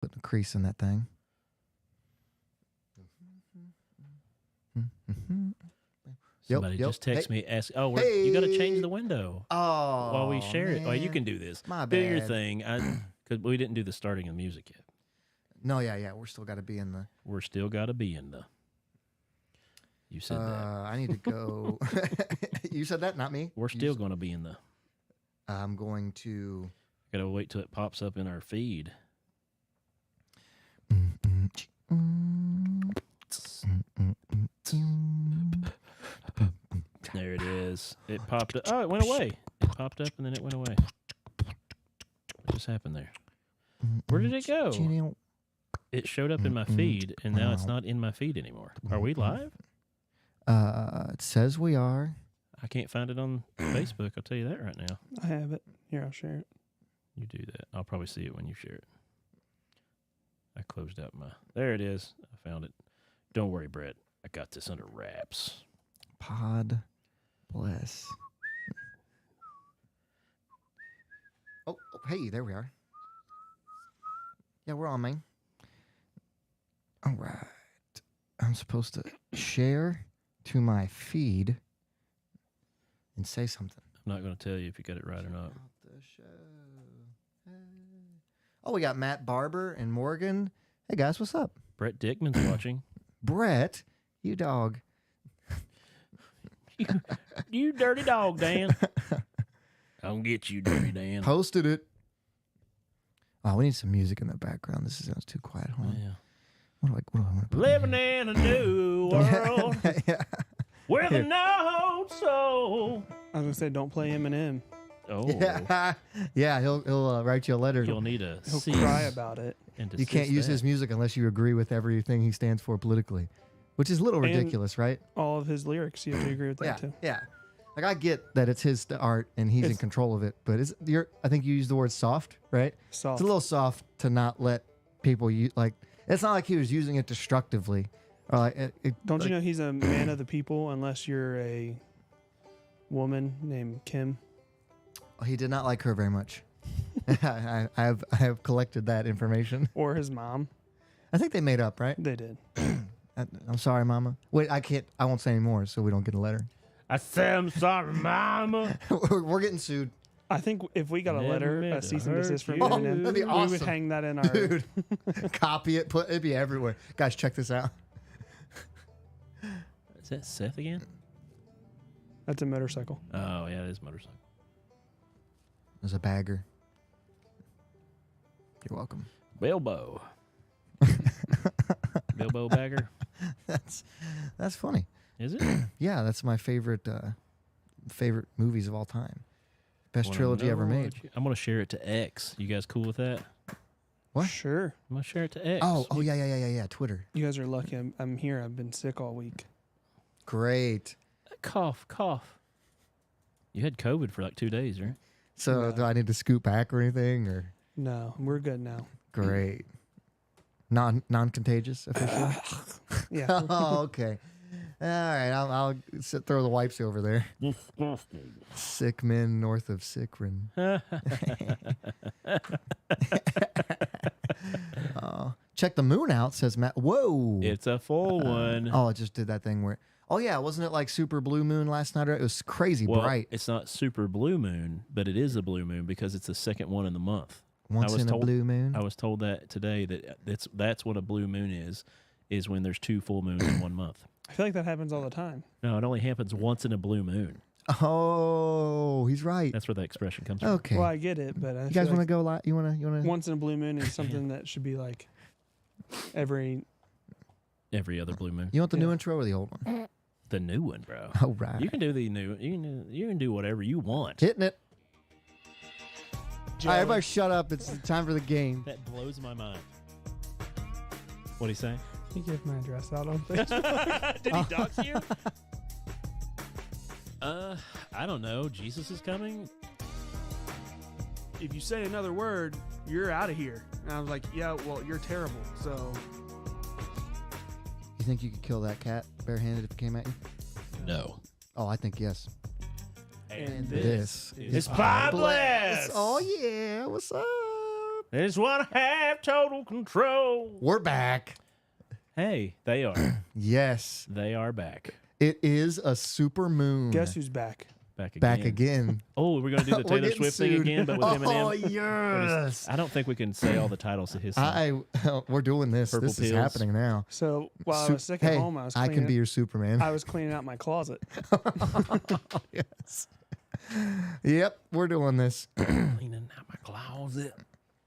Putting a crease in that thing. Somebody just text me, ask, you got to change the window while we share it. Oh, you can do this. My do your bad. thing. Because we didn't do the starting of music yet. No, yeah. We're still got to be in the... We're still got to be in the... You said that. I need to go... You said that, not me. We're still going to be in the... I'm going to... Got to wait till it pops up in our feed. There it is. It popped up. Oh, it went away. It popped up and then it went away. What just happened there? Where did it go? It showed up in my feed, and now it's not in my feed anymore. Are we live? It says we are. I can't find it on Facebook. I'll tell you that right now. I have it. Here, I'll share it. You do that. I'll probably see it when you share it. I closed out my... There it is. I found it. Don't worry, Brett. I got this under wraps. Podbless. Oh, hey, there we are. Yeah, we're on, man. All right. I'm supposed to share to my feed and say something. I'm not going to tell you if you got it right or not. The show. Hey. Oh, we got Matt Barber and Morgan. Hey, guys, what's up? Brett Dickman's watching. Brett, you dog. You dirty dog, Dan. I'll get you, dirty Dan. Posted it. Oh, we need some music in the background. This sounds too quiet. Hold on. Yeah. What do I want to put Living in a new world with a no soul. I was gonna say, don't play Eminem. Oh, yeah, he'll write you a letter. You'll need a He'll cease cry about it. and You can't desist use that. his music unless you agree with everything he stands for politically, which is a little And- ridiculous, right? All of his lyrics, you have to agree with that Yeah, too. yeah. Like I get that it's his art and he's in It's- control of it, but I think you used the word soft, right? Soft. It's a little soft to not let people use like. It's not like he was using it destructively, or like. Don't you know he's a man of the people unless you're a woman named Kim? He did not like her very much. I have collected that information. Or his mom. I think they made up, right? They did. I'm sorry, Mama. Wait, I won't say anymore, so we don't get a letter. I said I'm sorry, mama. We're getting sued, I think if we got a Never letter, meant a to cease and desist hurt from you. Eminem, That'd be we awesome. would hang that in our... dude. Copy it, it'd be everywhere. Guys, check this out. Is that Seth again? That's a motorcycle. Oh, yeah, it is motorcycle. There's a bagger. You're welcome. Bilbo. Bilbo Bagger. That's funny. Is it? Yeah, that's my favorite movies of all time. Best Wanna trilogy know ever made. what I'm going to share it to X. You guys cool with that? What? Sure. I'm going to share it to X. Oh yeah. Twitter. You guys are lucky I'm here. I've been sick all week. Great. Cough. You had COVID for like 2 days, right? So No. do I need to scoot back or anything? Or No, we're good now. great. Non-contagious officially. Yeah. Oh, okay. All right, I'll throw the wipes over there. Disgusting. Sick men north of Sickrin. Check the moon out, says Matt. Whoa. It's a full one. Oh, it just did that thing where. Oh yeah, wasn't it like super blue moon last night? It was crazy Well, bright. it's not super blue moon, but it is a blue moon because it's the second one in the month. Once was in told- a blue moon. I was told that today that that's what a blue moon is when there's 2 full moons in 1 month. I feel like that happens all the time. No, it only happens once in a blue moon. Oh, he's right. That's where that expression comes from. Okay. Well, I get it, but I You feel guys want to like go live? You want to? once in a blue moon is something that should be like every... Every other blue moon. You want the new Yeah. intro or the old one? The new one, bro. All right. You can do the new. You can do whatever you want. Hitting it. Joe. All right, everybody shut up. It's time for the game. That blows my mind. What'd he say? He gave my address out on Facebook. Did he dox you? I don't know. Jesus is coming. If you say another word, you're out of here. And I was like, yeah, well, you're terrible. So You think you could kill that cat barehanded if it came at you? No. Oh, I think yes. And this is Podbless. Oh yeah, what's up? They just want to have total control. We're back. Hey, they are. Yes. They are back. It is a super moon. Guess who's back? Back again. Oh, we're going to do the We're Taylor getting Swift thing sued. again, but with Eminem? Oh, yes. I don't think we can say all the titles of his song. We're doing this. Purple This is Pills. happening now. So while I was sick at Hey, home, I was I cleaning, can be your Superman. I was cleaning out my closet. Yes. Yep, we're doing this. Cleaning out my closet.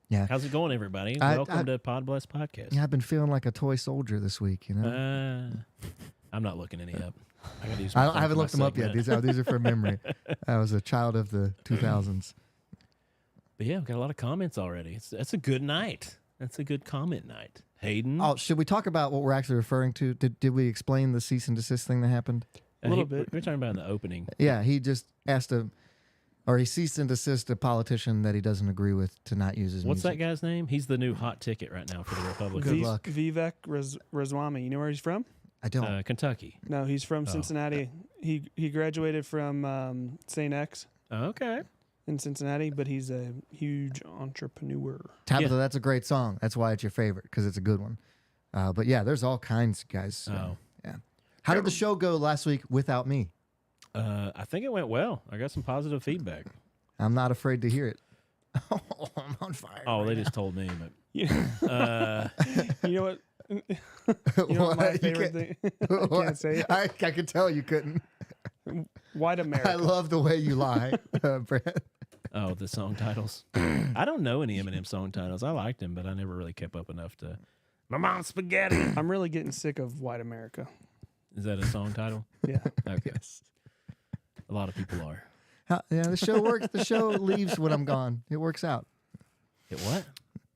Yeah. How's it going, everybody? I- Welcome to Podbless Podcast. Yeah, I've been feeling like a toy soldier this week, you know? I'm not looking any up. I gotta use I my phone haven't for looked them my up yet. segment. These are from memory. I was a child of the 2000s. But yeah, we've got a lot of comments already. That's a good night. That's a good comment night. Hayden? Oh, should we talk about what we're actually referring to? Did we explain the cease and desist thing that happened? A little bit. We're talking about in the opening. Yeah, he just asked he ceased and desist a politician that he doesn't agree with to not use his What's that music. guy's name? He's the new hot ticket right now for the Republicans. Good luck. Vivek Ramaswamy. You know where he's from? I don't. Kentucky. No, he's from Oh. Cincinnati. He graduated from St. X Okay. in Cincinnati, but he's a huge entrepreneur. Tabitha, Yeah. that's a great song. That's why it's your favorite, because it's a good one. But yeah, there's all kinds, guys. Oh. Yeah. How did the show go last week without me? I think it went well. I got some positive feedback. I'm not afraid to hear it. Oh, I'm on fire. Oh, they just told me. You But, you know what? You know what my favorite thing? I can't say it. I could tell you couldn't. White America. I love the way you lie, Brett. oh, the song titles. I don't know any Eminem song titles. I liked him, but I never really kept up enough to. My mom's spaghetti. I'm really getting sick of White America. Is that a song title? Yeah. Okay. A lot of people are. Yeah, the show works. The show leaves when I'm gone. It works out. It what?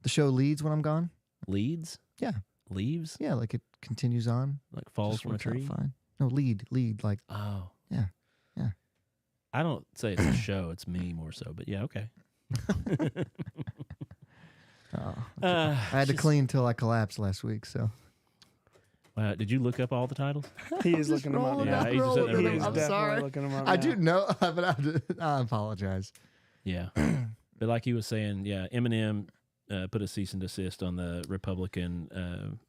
The show leads when I'm gone. Leads? Yeah. Leaves? Yeah, like it continues on. Like falls Just from a works out tree? fine. No, lead, like Oh. Yeah. Yeah. I don't say it's a show. It's me more so. But yeah, okay. I had to clean till I collapsed last week. So Did you look up all the titles? He is looking them up. Rolling Yeah, up, he's just sitting rolling there He up. is I'm definitely sorry. looking them up. I now. do know, but I apologize. Yeah. But like he was saying, yeah, Eminem put a cease and desist on the Republican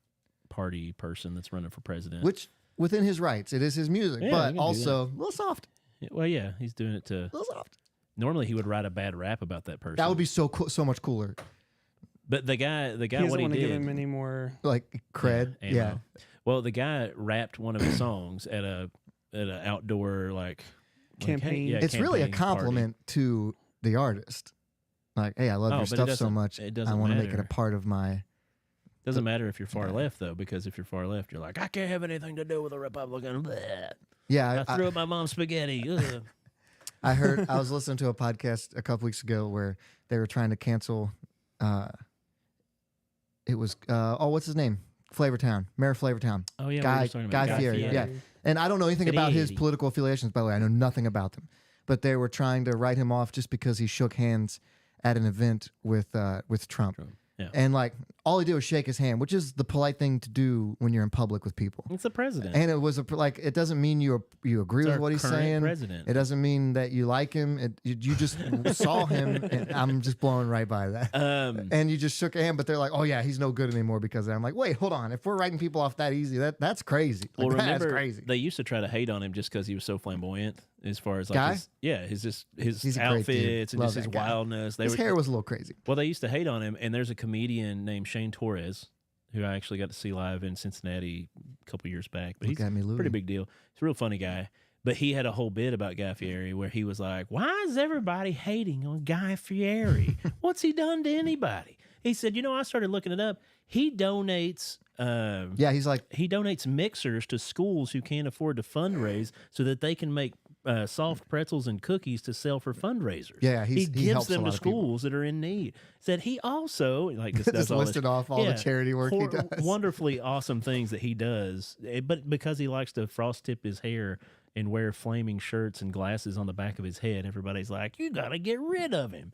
Party person that's running for president. Which, within his rights, it is his music, Yeah, he but can do also a little soft. Well, yeah, he's doing it to. A little soft. Normally, he would write a bad rap about that person. That would be so cool, so much cooler. But the guy, He what doesn't he want to did. give him any more. Like cred. ammo. Yeah. Well, the guy rapped one of his songs at an outdoor Campaign. It's really a campaign party. compliment to the artist. Like, hey, I love Oh, your but it stuff so doesn't- much. it I doesn't want to make it a matter. part of my. Doesn't matter if you're far left though, because if you're far left, you're like, I can't have anything to do with a Republican. Bleh. Yeah, I threw up my mom's spaghetti. Ugh. I heard. I was listening to a podcast a couple weeks ago where they were trying to cancel. It was what's his name? Flavortown, Mayor of Flavortown. Oh yeah, we were Guy just talking about Fieri. Yeah, and I don't know anything about his Fieri. political affiliations. By the way, I know nothing about them. But they were trying to write him off just because he shook hands at an event with Trump. Yeah. And like all he did was shake his hand, which is the polite thing to do when you're in public with people. It's the president. And it was it doesn't mean you agree It's with our what he's current saying. president. It doesn't mean that you like him. You just saw him, and I'm just blowing right by that. And you just shook a hand, but they're like, "Oh yeah, he's no good anymore." Because I'm like, "Wait, hold on. If we're writing people off that easy, that's crazy. Like, well, that's remember, crazy." they used to try to hate on him just because he was so flamboyant. As far as like Guy? his He's a great dude. outfits and Love just his that guy. wildness. His hair was a little crazy. Well, they used to hate on him, and there's a comedian named Shane Torres who I actually got to see live in Cincinnati a couple years back. But Look he's at me, a Louie. pretty big deal. He's a real funny guy. But he had a whole bit about Guy Fieri where he was like, "Why is everybody hating on Guy Fieri? What's he done to anybody?" He said, I started looking it up. He donates. Yeah, he's like, He donates mixers to schools who can't afford to fundraise so that they can make soft pretzels and cookies to sell for fundraisers. Yeah, he he gives helps a them to lot of people. schools that are in need. Said he also just just does all this- listed off all the charity work he does. Wonderfully awesome things that he does, but because he likes to frost tip his hair and wear flaming shirts and glasses on the back of his head, everybody's like, "You got to get rid of him."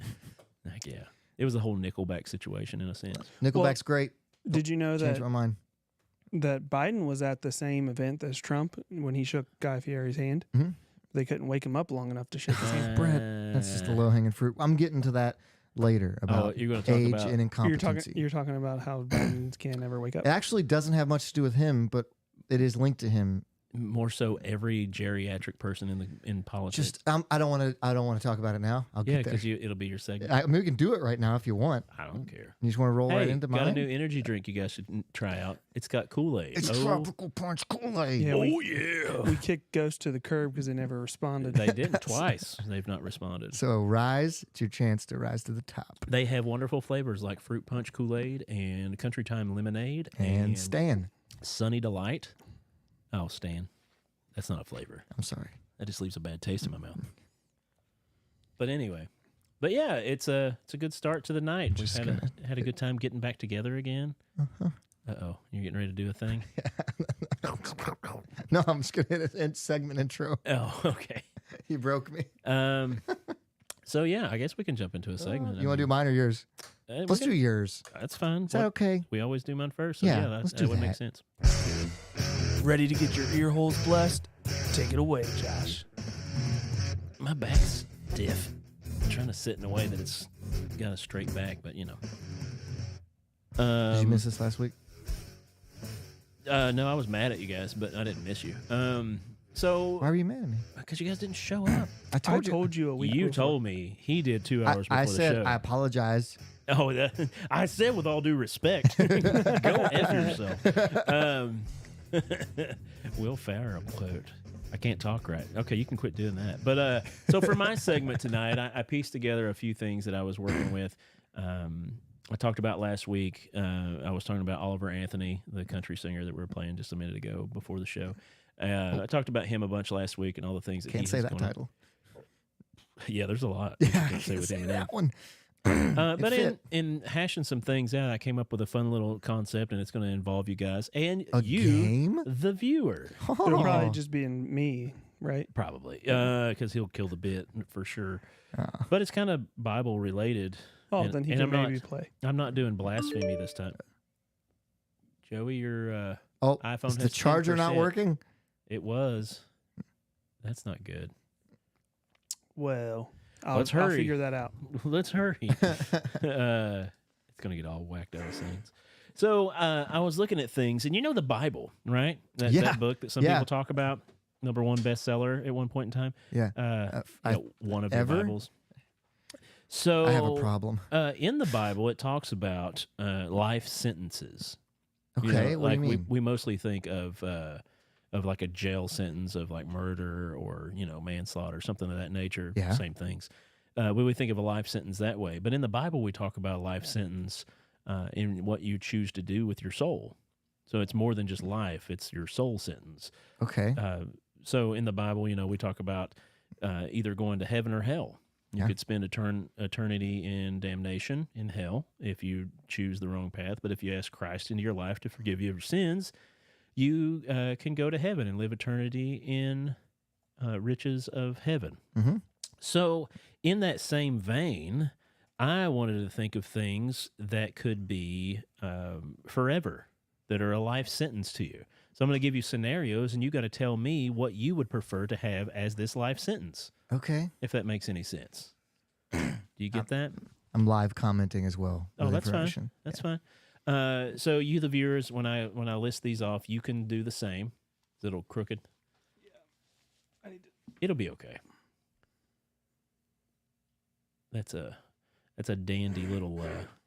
Like, yeah, it was a whole Nickelback situation in a sense. Nickelback's great. Did you know Changed my mind. that Biden was at the same event as Trump when he shook Guy Fieri's hand? Mhm. They couldn't wake him up long enough to shake his hand. Brett, that's just the low hanging fruit. I'm getting to that. later about you're gonna talk age about- and incompetency. You're talking about how Biden can't ever wake up. It actually doesn't have much to do with him, but it is linked to him. More so, every geriatric person in politics. Just I don't want to talk about it now. I'll yeah, get there. because it'll be your segment. I mean, we can do it right now if you want. I don't care. You just want to roll right into got mine. a new energy drink you guys should try out. It's got Kool-Aid. It's tropical punch Kool-Aid. Yeah, yeah. We kicked Ghost to the curb because they never responded. They didn't twice. They've not responded. So rise. It's your chance to rise to the top. They have wonderful flavors like fruit punch Kool-Aid and Country Time lemonade And Stan. Sunny Delight. Oh, Stan. That's not a flavor. I'm sorry. That just leaves a bad taste in my mouth. But anyway, yeah, it's a good start to the night. We've had a good time getting back together again. Uh-oh, you're getting ready to do a thing? No, I'm just gonna hit a segment intro. Oh, okay. You broke me. So yeah, I guess we can jump into a segment. You want to do mine or yours? Let's do yours. That's fine. Is that okay? We always do mine first. So Yeah, that, let's that do would that. make sense. Ready to get your ear holes blessed? Take it away, Josh. My back's stiff. I'm trying to sit in a way that it's got a straight back, but you know. Did you miss this last week? No, I was mad at you guys, but I didn't miss you. So Why were you mad at me? because you guys didn't show up. I told you a week You before. told me he did 2 hours before I the said show. I apologize. Oh, I said with all due respect, go F yourself. Will Ferrell quote. I can't talk right. Okay, you can quit doing that. But so for my segment tonight, I pieced together a few things that I was working with. I talked about last week. I was talking about Oliver Anthony, the country singer that we were playing just a minute ago before the show. I talked about him a bunch last week and all the things that Can't he say has that going on. title. Yeah, there's a lot. Yeah, you I can't say can't with say Eminem. that one. But fit. in hashing some things out, I came up with a fun little concept, and it's going to involve you guys and A you, game? the viewer, It'll probably Oh. just be in me, right? probably, because he'll kill the bit for sure. But it's kind of Bible related. Oh, And- then he and can I'm maybe not- play. I'm not doing blasphemy this time. Joey, your Oh, iPhone is the has charger not 10%. working? It was. That's not good. Well, Let's I'll hurry. figure that out. Let's hurry. It's gonna get all whacked out of things. So I was looking at things, and you know the Bible, right? Yeah. That book that some Yeah. people talk about, #1 bestseller at one point in time. Yeah. One of ever? your Bibles. So I have a problem. In the Bible, it talks about life sentences. You Okay, know, what like do you mean? we mostly think of like a jail sentence of like murder or manslaughter, something of that nature. Yeah. Same things. We would think of a life sentence that way, but in the Bible we talk about a life sentence in what you choose to do with your soul. So it's more than just life; it's your soul sentence. Okay. So in the Bible, we talk about either going to heaven or hell. You Yeah. could spend eternity in damnation in hell if you choose the wrong path. But if you ask Christ into your life to forgive you of your sins, you can go to heaven and live eternity in riches of heaven. Mm-hmm. So in that same vein, I wanted to think of things that could be forever, that are a life sentence to you. So I'm going to give you scenarios, and you got to tell me what you would prefer to have as this life sentence, Okay. if that makes any sense. Do you get that? I'm live commenting as well. Oh, with that's fine. information. That's fine. So you, the viewers, when I list these off, you can do the same. Is it a little crooked? I need to- It'll be okay. That's a dandy little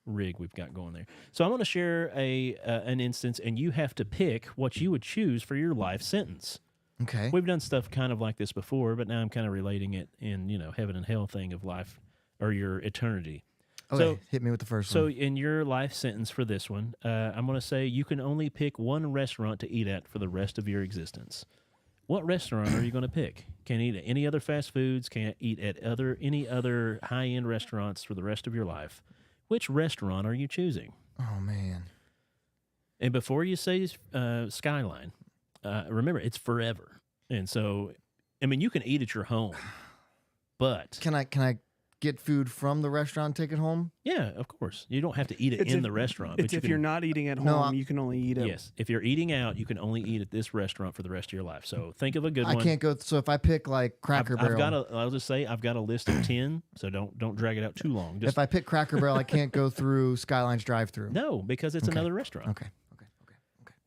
rig we've got going there. So I'm going to share an instance, and you have to pick what you would choose for your life sentence. Okay. We've done stuff kind of like this before, but now I'm kind of relating it in heaven and hell thing of life or your eternity. Okay. so- Hit me with the first So one. in your life sentence for this one, I'm going to say you can only pick one restaurant to eat at for the rest of your existence. What restaurant are you going to pick? Can't eat at any other fast foods. Can't eat at any other high-end restaurants for the rest of your life. Which restaurant are you choosing? Oh man. And before you say Skyline, remember it's forever. And so, I mean, you can eat at your home, but Can I get food from the restaurant, take it home? Yeah, of course. You don't have to eat it It's in if- the restaurant. It's but if you you're can, not eating at home, No, you can only eat at. Yes, if you're eating out, you can only eat at this restaurant for the rest of your life. So think of a good I one. can't go. So if I pick like Cracker Barrel, I'll just say I've got a list of 10, so don't drag it out too long. Just if I pick Cracker Barrel, I can't go through Skyline's drive-through. no, because it's Okay. another restaurant. Okay.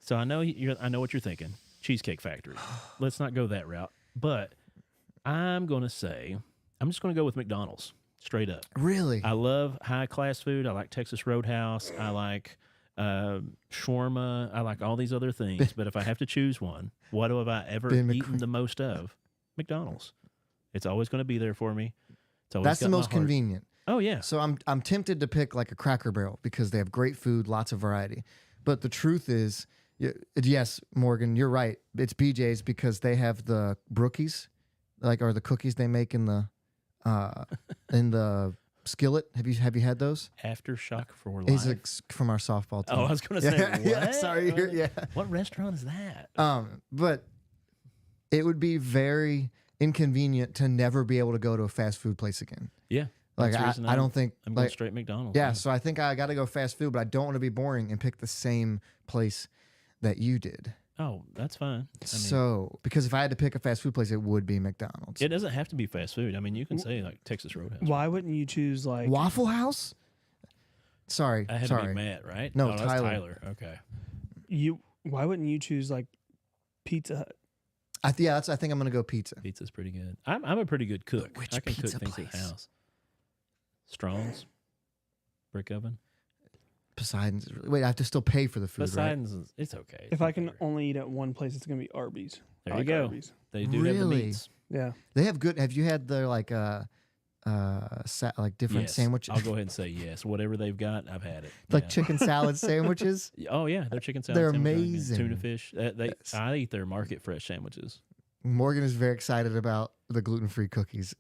So I know I know what you're thinking. Cheesecake Factory. Let's not go that route. But I'm going to say I'm just going to go with McDonald's straight up. Really? I love high class food. I like Texas Roadhouse. I like shawarma. I like all these other things. But if I have to choose one, what have I ever Ben eaten McCre- the most of? McDonald's. It's always going to be there for me. It's always That's got the my most heart. convenient. Oh yeah. So I'm tempted to pick like a Cracker Barrel because they have great food, lots of variety. But the truth is, yes, Morgan, you're right. It's BJ's because they have the brookies, or the cookies they make in the skillet. Have you had those? Aftershock for He's life. from our softball team. Oh, I was going to say, what? Yeah, sorry. Yeah. What restaurant is that? But it would be very inconvenient to never be able to go to a fast food place again. Yeah. Like that's the reason I don't think I'm going like straight McDonald's. yeah. So I think I got to go fast food, but I don't want to be boring and pick the same place that you did. Oh, that's fine. I mean, So because if I had to pick a fast food place, it would be McDonald's. it doesn't have to be fast food. I mean, you can say like Texas Roadhouse. Why wouldn't you choose like Waffle House. Sorry, I had to sorry. be Matt, right? No, oh, that's Tyler. Tyler. Okay. Why wouldn't you choose like Pizza Hut? I think I'm gonna go pizza. Pizza's pretty good. I'm a pretty good cook. Which I can cook pizza things at the place? house. Strong's, brick oven. Poseidon's is really, wait. I have to still pay for the food, Poseidon's, it's okay. If It's I can okay. only eat at one place, it's gonna be Arby's. There I you like go. Arby's. They do have the Really? meats. Yeah. right? They have good. Have you had their like different Yes. sandwiches? I'll go ahead and say yes. Whatever they've got, I've had it. like Yeah. chicken salad sandwiches. Oh yeah, their chicken salad. They're sandwiches are good. amazing. Tuna fish. Yes. I eat their market fresh sandwiches. Morgan is very excited about the gluten-free cookies.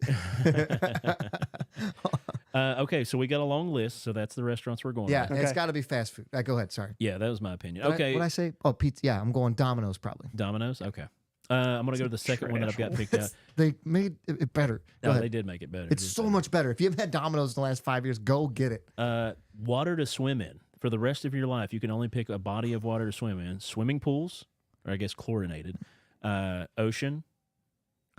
Okay, so we got a long list. So that's the restaurants we're going. Yeah, with. Okay. it's got to be fast food. Go ahead. Sorry. Yeah, that was my opinion. What Okay, I say? Oh, pizza. Yeah, I'm going Domino's probably. Domino's. Okay, I'm gonna go to the second one that I've got picked out. They made it better. Go No, ahead. they did make it better. It's It is so better. much better. If you haven't had Domino's in the last 5 years, go get it. Water to swim in for the rest of your life. You can only pick a body of water to swim in. Swimming pools, or I guess chlorinated. Ocean.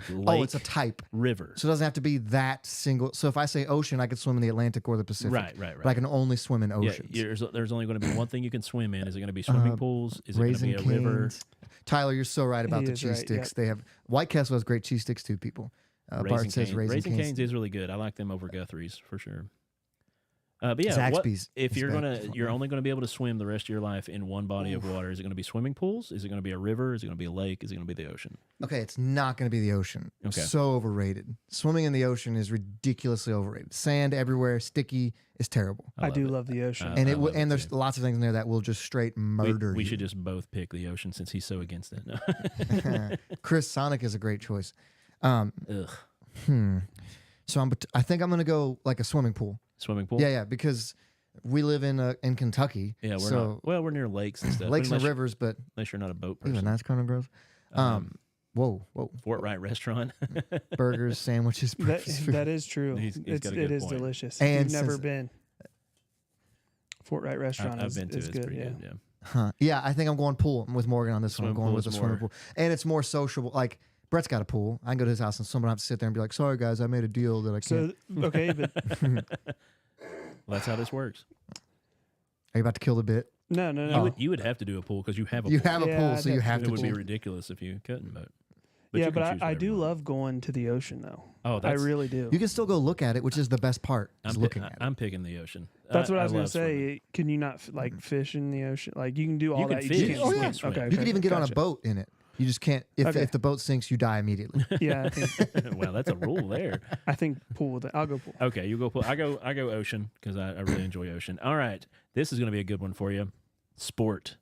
Lake, Oh, it's a type. river. So it doesn't have to be that single. So if I say ocean, I could swim in the Atlantic or the Pacific. Right. But I can only swim in Yeah, oceans. there's only going to be one thing you can swim in. Is it going to be swimming pools? Is it going to Raisin be a river? Cane's. Tyler, you're so right about He the is cheese right, sticks. yep. They have White Castle has great cheese sticks too. People. Bart says Raisin Cane's. is really good. I like them over Guthrie's for sure. But yeah, Zaxby's if is you're better. you're only going to be able to swim the rest of your life in one body of water. Is it going to be swimming pools? Is it going to be a river? Is it going to be a lake? Is it going to be the ocean? Okay, it's not going to be the ocean. Okay. So overrated. Swimming in the ocean is ridiculously overrated. Sand everywhere, sticky. Is terrible. I do love the ocean. And I it love and there's too. lots of things in there that will just straight murder We you. should just both pick the ocean since he's so against it. No. Chris Sonic is a great choice. Ugh. So I think I'm going to go like a swimming pool. Swimming pool. Yeah, because we live in Kentucky. Yeah, we're so not. Well, we're near lakes and stuff. lakes and unless, rivers, but unless you're not a boat even person. that's kind of gross. Whoa, Fort Wright restaurant. burgers, sandwiches, That is true. He's got a It good is point. delicious. And You've never since- been. Fort Wright restaurant I've been to is it. It's good. pretty Yeah. good. Yeah. Huh. Yeah, I think I'm going pool. I'm with Morgan on this one. I'm Swimming going pool with a is swimming more- pool, and it's more sociable. Like Brett's got a pool. I can go to his house, and someone have to sit there and be like, "Sorry, guys, I made a deal that I can't." So okay, but Well, that's how this works. Are you about to kill the bit? no. You would have to do a pool because you have a You pool. have a Yeah, pool, I'd so you have to have It to. would be pool. ridiculous if you couldn't, but Yeah, you can but choose I whatever do you want. love going to the ocean though. Oh, I that's, really do. You can still go look at it, which is the best part. Is looking at it. I'm picking the ocean. That's what I was gonna love say. swimming. Can you not like fish in the ocean? Like you can do all can that. fish, You you just can't can't swim. Okay, You can even get on a gotcha. boat in it. You just can't. If Okay. the boat sinks, you die immediately. Yeah, Well, that's a rule there. I think pool. I'll go pool. Okay, you go pool. I go ocean because I really enjoy ocean. All right, this is going to be a good one for you. Sport.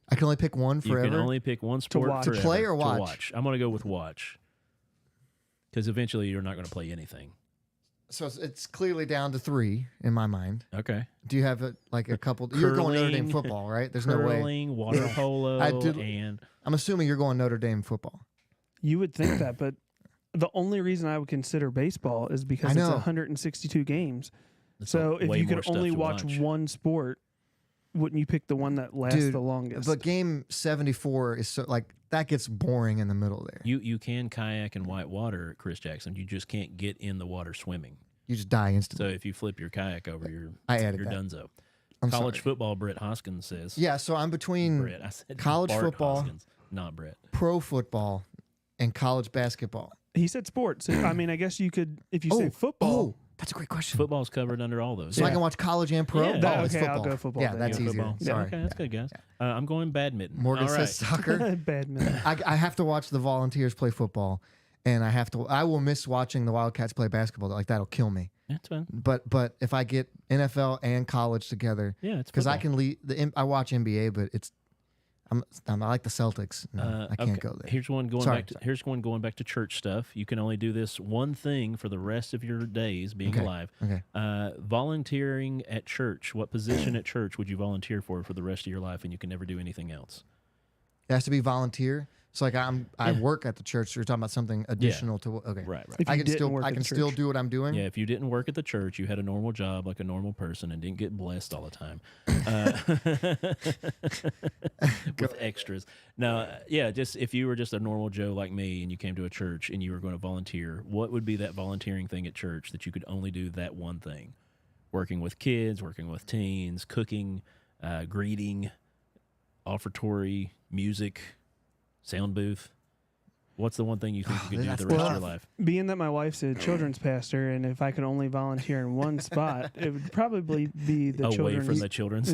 I can only pick one forever. You can only pick one sport watch. To forever. play or To watch? I'm going to go with watch because eventually you're not going to play anything. So it's clearly down to 3 in my mind. Okay. Do you have like a couple? You're going Notre Dame Curling, football, right? There's no way. Curling, water polo, I did- and I'm assuming you're going Notre Dame football. You would think that, but The only reason I would consider baseball is because I it's know. 162 games. It's So if way you more could stuff only to watch one sport, wouldn't you pick the one that lasts Dude, the longest? But game 74 is so like that gets boring in the middle there. You can kayak in white water, Chris Jackson. You just can't get in the water swimming. You just die So instantly. if you flip your kayak over, you're that. donezo. I'm College sorry. football, Brett Hoskins says. Yeah, so I'm between Brett. I said college Bart football. Hoskins, not Brett. pro football and college basketball. He said sports. I mean, I guess you could, if you say football. Oh, that's a great question. Football's covered under all those. So I can watch college and pro? Yeah. That- it's okay, I'll football. go football Yeah, then. that's Yeah, easier. football. Sorry. Okay, that's good, guys. I'm going badminton. Morgan all right. says soccer. Badminton. I have to watch the Volunteers play football, and I will miss watching the Wildcats play basketball. Like that'll kill me. That's fine. But if I get NFL and college together, Yeah, it's because I football. can lead. I watch NBA, but I like the Celtics. No, I can't okay. go there. Here's one going Sorry, back to here's one going back to church stuff. You can only do this one thing for the rest of your days being Okay. alive. Okay. Volunteering at church. What position at church would you volunteer for the rest of your life, and you can never do anything else? It has to be volunteer. So like I Yeah. work at the church. So you're talking about something additional to okay. Right. If I you can didn't still work I at can the still church. do what I'm doing. Yeah, if you didn't work at the church, you had a normal job like a normal person and didn't get blessed all the time with extras. Now, yeah, just if you were just a normal Joe like me and you came to a church and you were going to volunteer, what would be that volunteering thing at church that you could only do that one thing? Working with kids, working with teens, cooking, greeting, offertory, music, sound booth. What's the one thing you think you could do the rest of your life? Being that my wif's a children's pastor, and if I could only volunteer in one spot, it would probably be the Away children's. from the children's.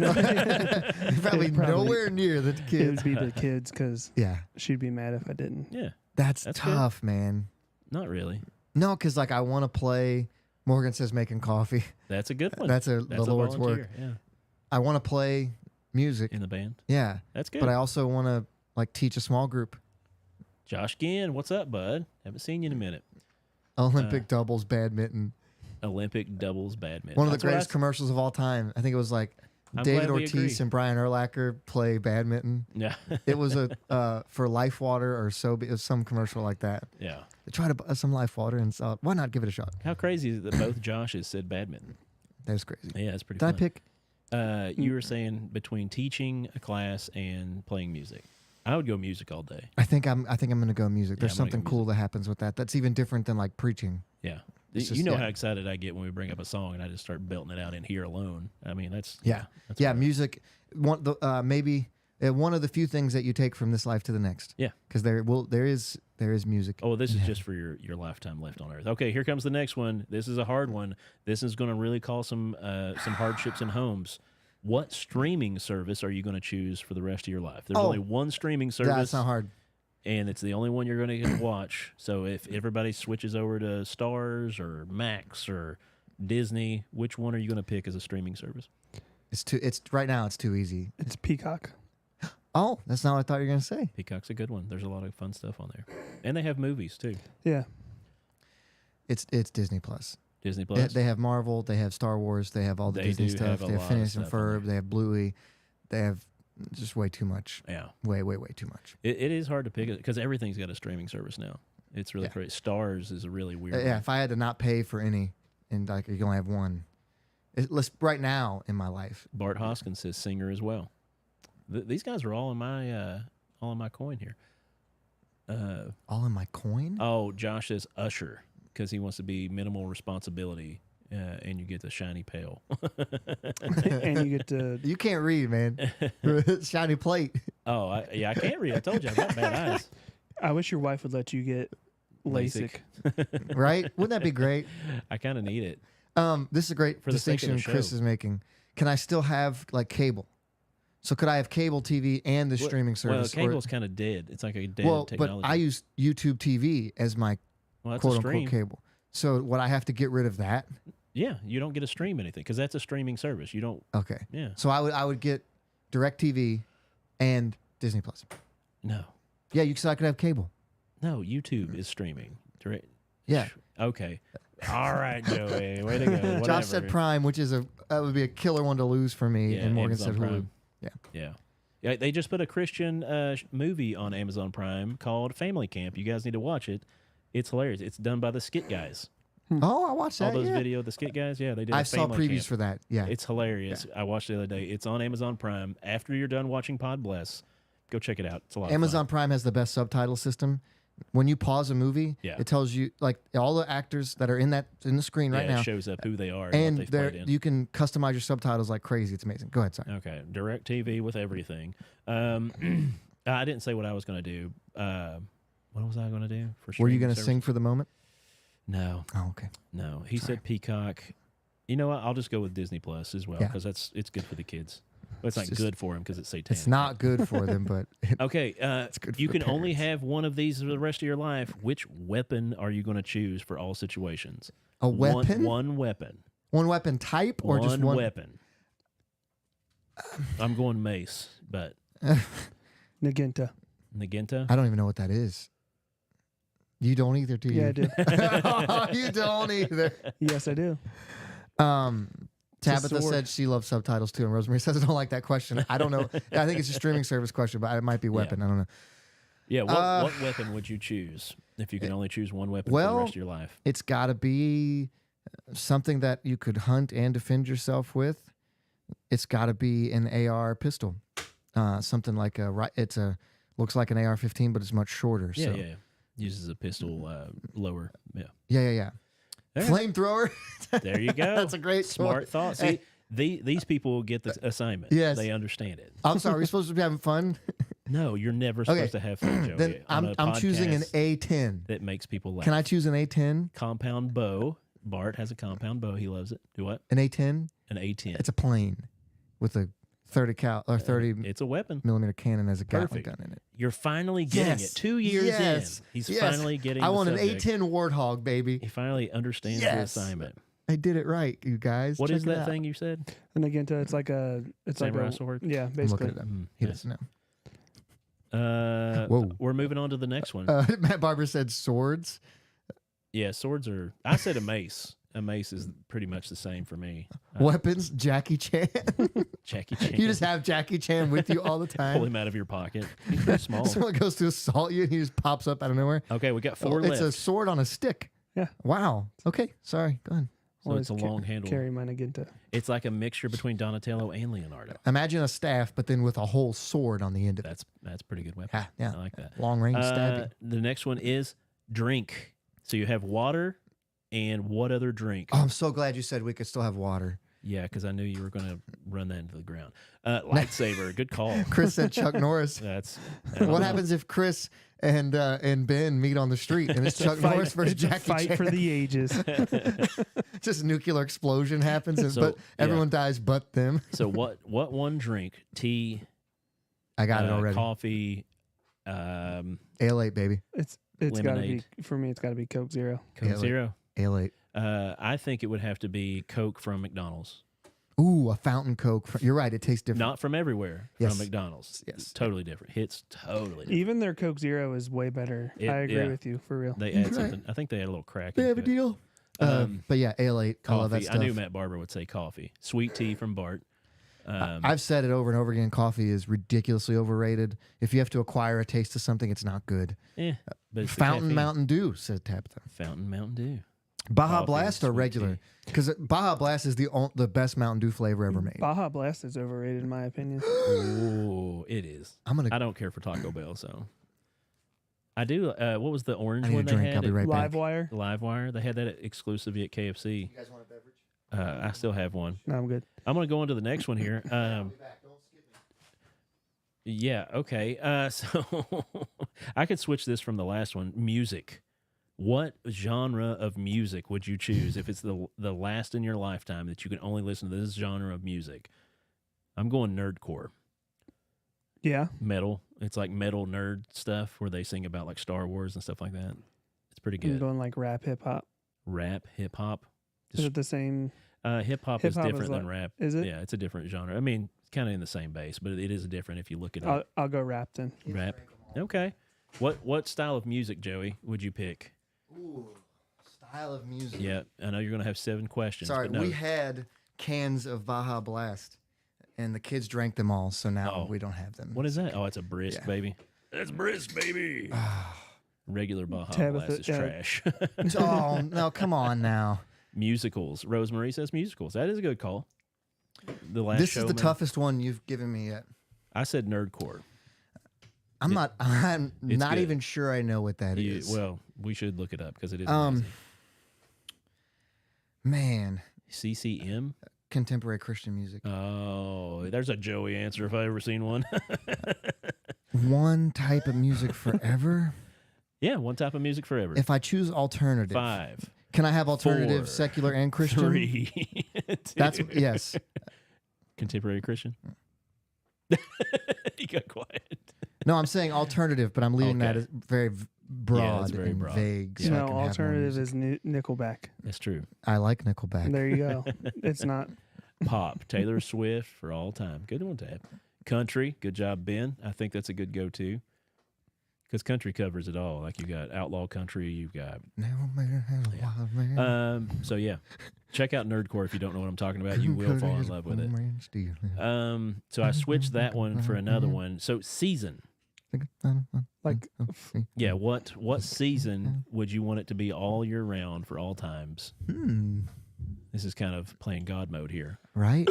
Probably nowhere near the It kids. would be the kids because Yeah, she'd be mad if I didn't. Yeah, that's That's tough, man. not really. No, because like I want to play. Morgan says making coffee. That's a good one. That's the That's a Lord's volunteer, work. Yeah, I want to play music. in the band. Yeah, That's good. but I also want to like teach a small group. Josh Ginn, what's up, bud? Haven't seen you in a minute. Olympic doubles badminton. Olympic doubles badminton. One of the That's what I greatest commercials of all time. I think it was like I'm David glad we agree. Ortiz and Brian Urlacher play badminton. Yeah, It was a for Life Water or so. It was some commercial like that. yeah. They tried to buy some Life Water and why not give it a shot? How crazy is it that both Joshes said badminton? That was crazy. Yeah, it's pretty Did I fun. pick? You were saying between teaching a class and playing music. I would go music all day. I think I'm gonna go music. Yeah, There's I'm gonna go something cool that happens with that. That's even different than like preaching. Yeah. It's You just- know yeah. how excited I get when we bring up a song and I just start belting it out in here alone. I mean, that's Yeah. That's Yeah, what- music. Maybe one of the few things that you take from this life to the next. Yeah. Because there is music. Oh, this is just for your lifetime left on Earth. Okay, here comes the next one. This is a hard one. This is going to really cause some hardships in homes. What streaming service are you going to choose for the rest of your life? There's only one streaming service. That's not hard. And it's the only one you're going to watch. So if everybody switches over to Stars or Max or Disney, which one are you going to pick as a streaming service? It's right now. It's too easy. It's Peacock. Oh, that's not what I thought you were gonna say. Peacock's a good one. There's a lot of fun stuff on there, and they have movies too. Yeah. It's Disney Plus. Disney Plus. They have Marvel. They have Star Wars. They have all the They Disney do stuff. have a They have lot of Phineas and stuff on Ferb. They have Bluey. They have just way too much. Yeah, Way too much. it is hard to pick it because everything's got a streaming service now. It's really Yeah. crazy. Stars is a really weird. Yeah, one. if I had to not pay for any, and like you can only have one, right now in my life. Bart Hoskins says singer as well. These guys are all in my coin here. All in my coin. Oh, Josh says usher because he wants to be minimal responsibility, and you get the shiny pail. And you get to. You can't read, man. Shiny plate. Oh, I can't read. I told you I got bad eyes. I wish your wife would let you get LASIK. Right? Wouldn't that be great? I kind of need it. This is a great For the sake of distinction the Chris show. is making. Can I still have like cable? So could I have cable TV and the streaming service? Well, cable's kind of dead. It's like a dead but technology. I use YouTube TV as my well, that's quote a unquote stream. cable. So would I have to get rid of that? Yeah, you don't get to stream anything because that's a streaming service. You don't. Okay. Yeah. So I would get DirecTV and Disney Plus. No. Yeah, so I could have cable. No. YouTube is streaming. Direct. Yeah. Okay. All right, Joey. Way to go. Whatever. Josh said Prime, which is that would be a killer one to lose for me, Yeah, and Morgan Amazon said Hulu. Prime. Yeah. Yeah. Yeah. They just put a Christian movie on Amazon Prime called Family Camp. You guys need to watch it. It's hilarious. It's done by the Skit guys. Oh, I watched that. All those yeah. video, the Skit guys. Yeah, they did. I a saw family previews camp. for that. Yeah. It's hilarious. I watched it the other day. It's on Amazon Prime. After you're done watching Podbless, go check it out. It's a lot Amazon of fun. Prime has the best subtitle system. When you pause a movie, Yeah. it tells you like all the actors that are in the screen right Yeah, now, it shows up who they are and what they've played in. you can customize your subtitles like crazy. It's amazing. Go ahead, sorry. Okay, direct TV with everything. I didn't say what I was going to do. What was I going to do? Were you going to sing for the moment? No. Oh, okay. No. He said Peacock. You know what? I'll just go with Disney Plus as well Yeah. because it's good for the kids. Well, it's not just- good for them because it's satanic. It's not good for them, but Okay, good for you the can only parents. have one of these for the rest of your life. Which weapon are you going to choose for all situations? a weapon, One weapon. one weapon type, or just one weapon. I'm going mace, but Nagenta. Nagenta. I don't even know what that is. You don't either, do you? Yeah, I do. You don't either. Yes, I do. A Tabitha sword. said she loves subtitles too, and Rosemary says I don't like that question. I don't know. I think it's a streaming service question, but it might be weapon. I don't know. Yeah, what weapon would you choose if you could only choose one weapon for well, the rest of your life? It's got to be something that you could hunt and defend yourself with. It's got to be an AR pistol, something like looks like an AR-15, but it's much shorter. Yeah, so. yeah. Uses a pistol lower. Yeah. Yeah. All right. Flamethrower. There you go. That's a great smart thought. See, Hey. these people will get the assignment. Yes. They understand it. I'm sorry. We're supposed to be having fun. No, you're never Okay. supposed to have fun, Joey. Then I'm choosing an A10. that makes people laugh. Can I choose an A10? Compound bow. Bart has a compound bow. He loves it. Do what? An A10? An A10. It's a plane with a 30 It's a weapon. millimeter cannon as a Gatling Perfect. gun in it. You're finally getting Yes. it. 2 years Yes. in. He's Yes. finally getting I the want an subject. A10 Warthog, baby. He finally understands the Yes. assignment. I did it right, you guys. What Check is it that out. thing you said? And Nagenta, it's like a Samurai sword? Yeah, I'm basically. looking it up. Mm, He yes. doesn't know. Whoa. We're moving on to the next one. Matt Barber said swords. Yeah, swords are. I said a mace. A mace is pretty much the same for me. Weapons, Jackie Chan. Jackie Chan. You just have Jackie Chan with you all the pull time. him out of your pocket. He's pretty small. Someone goes to assault you and he just pops up out of nowhere. Okay, we got four It's left. a sword on a stick. Yeah. Wow. Okay. Sorry. Go ahead. So it's a long handle. Carry my Nagenta. It's like a mixture between Donatello and Leonardo. Imagine a staff, but then with a whole sword on the end of it. That's a pretty good weapon. Yeah. I like that. Long range stabbing. The next one is drink. So you have water and what other drink? Oh, I'm so glad you said we could still have water. Yeah, because I knew you were going to run that into the ground. Lightsaber. Good call. Chris said Chuck Norris. That's What happens if Chris and Ben meet on the street and it's Chuck Norris versus It's a Jackie fight Chan? for the ages. Just a nuclear explosion happens, and, So, but yeah. everyone dies but them. So what one drink? Tea, I got it already. coffee, Ale 8, baby. It's got to be Lemonade. for me. It's got to be Coke Zero. Coke Yeah, like- Zero. Ale 8. I think it would have to be Coke from McDonald's. Ooh, a fountain Coke. You're right. It tastes different. Not from everywhere. Yes. From McDonald's. Yes. Totally different. Hits totally different. Even their Coke Zero is way better. I agree yeah. with you for real. They add Right. something. I think they add a little crack. They have a into it. deal. Um, But yeah, Ale 8. I love that Coffee. I stuff. knew Matt Barber would say coffee. Sweet tea from Bart. I've said it over and over again. Coffee is ridiculously overrated. If you have to acquire a taste of something, it's not good. But it's the Fountain caffeine. Mountain Dew, said Tabitha. Fountain Mountain Dew. Baja Coffee, Blast or sweet regular? tea. Because Baja Blast is the best Mountain Dew flavor ever made. Baja Blast is overrated in my opinion. Ooh, it is. I'm I don't care for Taco Bell, so I do. What was the orange I need a one they drink. had? I'll be right back. Livewire? Livewire. They had that exclusively at KFC. You guys want a beverage? I still have one. No, I'm good. I'm going to go on to the next one here. Yeah, okay. So I could switch this from the last one. Music. What genre of music would you choose if it's the last in your lifetime that you can only listen to this genre of music? I'm going nerdcore. Yeah. Metal. It's like metal nerd stuff where they sing about like Star Wars and stuff like that. It's pretty I'm good. going like rap, hip hop. Rap, hip hop. Is it the same? Hip hop is Hip-hop is different than like- rap. is it? Yeah, it's a different genre. I mean, it's kind of in the same base, but it is different if you look at it. I'll go rap then. Rap. Okay. What style of music, Joey, would you pick? Ooh, style of music. Yeah, I know you're going to have 7 questions. Sorry, but no. we had cans of Baja Blast, and the kids drank them all, so now Oh. we don't have them. What is that? Oh, it's a brisk, Yeah. baby. That's brisk, baby. Regular Baja Tabitha, Blast is yeah. trash. Oh, no, come on now. Musicals. Rosemary says musicals. That is a good call. The Last This is Showman. the toughest one you've given me yet. I said nerdcore. I'm It's not good. even sure I know what that is. Well, we should look it up because it is Um, amazing. Man, CCM? contemporary Christian music. Oh, there's a Joey answer if I ever seen one. One type of music forever. Yeah, one type of music forever. If I choose alternative, 5, can I have alternative, 4, secular, and Christian? 3, 2. That's yes. Contemporary Christian. You got quiet. No, I'm saying alternative, but I'm leaving that Okay. as very broad that's very and broad. vague. Yeah. So I No, can have more alternative music. is Nickelback. That's true. I like Nickelback. There you go. It's not. Pop, Taylor Swift for all time. Good one, Tab. Country, good job, Ben. I think that's a good go-to because country covers it all. Like you got outlaw country, you've got. Now man has a Yeah. wild man. So yeah, check out Nerdcore if you don't know what I'm talking about. You will fall in love with it. So I switched that one for another one. So season. Like, Yeah, what season would you want it to be all year round for all times? This is kind of playing God mode here. Right?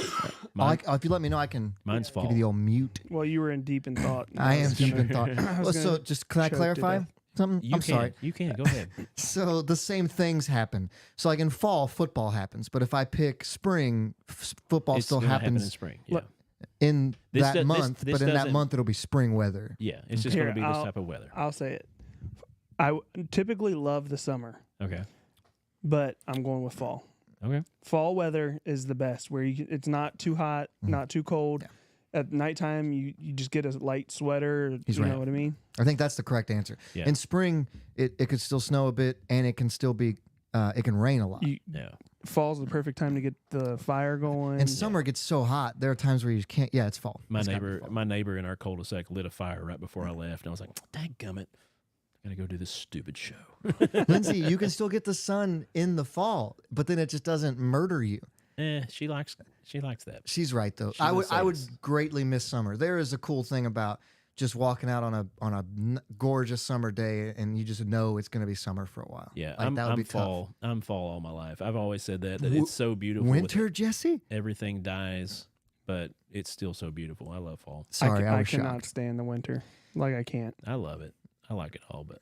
Mine- If you let me know, I can Mine's give fall. you the old mute. well, you were in deep in thought. I am was deep gonna- in thought. I was Well, so gonna just can I choke to clarify death. You something? I'm can. sorry. You can. Go ahead. So the same things happen. So like in fall, football happens, but if I pick spring, football It's still gonna happen in happens spring. Yeah. Look, in This that does- this- month. this But in that doesn't- month, it'll be spring weather. Yeah. It's just Here, going to be this I'll- type of weather. I'll say it. I typically love the summer, Okay. but I'm going with fall. Okay. Fall weather is the best, where it's not too hot, not too cold. Yeah. At nighttime, you just get a light sweater. He's you right. know what I mean? I think that's the correct answer. Yeah. In spring, it could still snow a bit, and it can still be it can rain a lot. Yeah. Fall's the perfect time to get the fire going. And summer gets so hot. There are times where you just can't. Yeah, it's fall. My It's gotta be neighbor, in our cul-de-sac lit a fire right before I left, and I was like, "Dadgummit, I gotta go do this stupid show." fall. Lindsay, you can still get the sun in the fall, but then it just doesn't murder you. She likes that. She's right though. She's I would says. greatly miss summer. There is a cool thing about just walking out on a gorgeous summer day, and you just know it's going to be summer for a while. Yeah, Like, that would I'm be tough. fall. I'm fall all my life. I've always said that it's so beautiful. Winter, Jesse. Everything dies, but it's still so beautiful. I love fall. Sorry, I I was cannot shocked. stand the winter. Like I can't. I love it. I like it all, but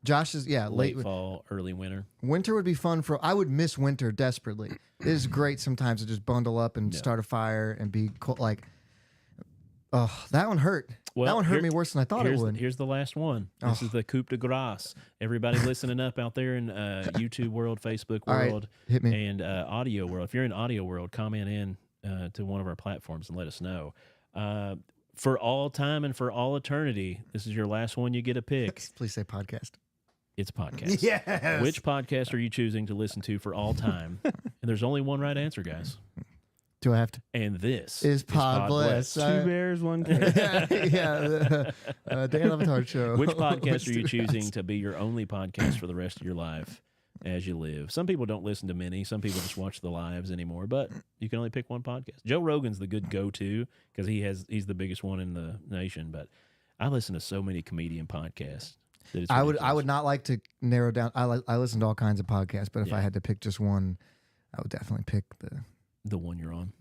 Josh is late fall, early winter. Winter would be fun for. I would miss winter desperately. It is great sometimes to just bundle up and Yeah. start a fire and be cold. Like, oh, that one hurt. Well, that one hurt here- me worse than I thought it would. Here's the last one. This Oh. is the coup de grace. Everybody listening up out there in YouTube world, Facebook All right, world, hit me. and audio world. If you're in audio world, comment in to one of our platforms and let us know. For all time and for all eternity, this is your last one you get to pick. Please say podcast. It's podcast. Yes. Which podcast are you choosing to listen to for all time? And there's only one right answer, guys. do I have to? And this Is Podbless. Two bears, one cave. yeah, Dan Levitard show. Which podcast Let's are you do choosing that. to be your only podcast for the rest of your life as you live? Some people don't listen to many. Some people just watch the lives anymore. But you can only pick one podcast. Joe Rogan's the good go-to because he's the biggest one in the nation. But I listen to so many comedian podcasts. That it's I ridiculous. would not like to narrow down. I listen to all kinds of podcasts, but if Yeah. I had to pick just one, I would definitely pick the one you're on.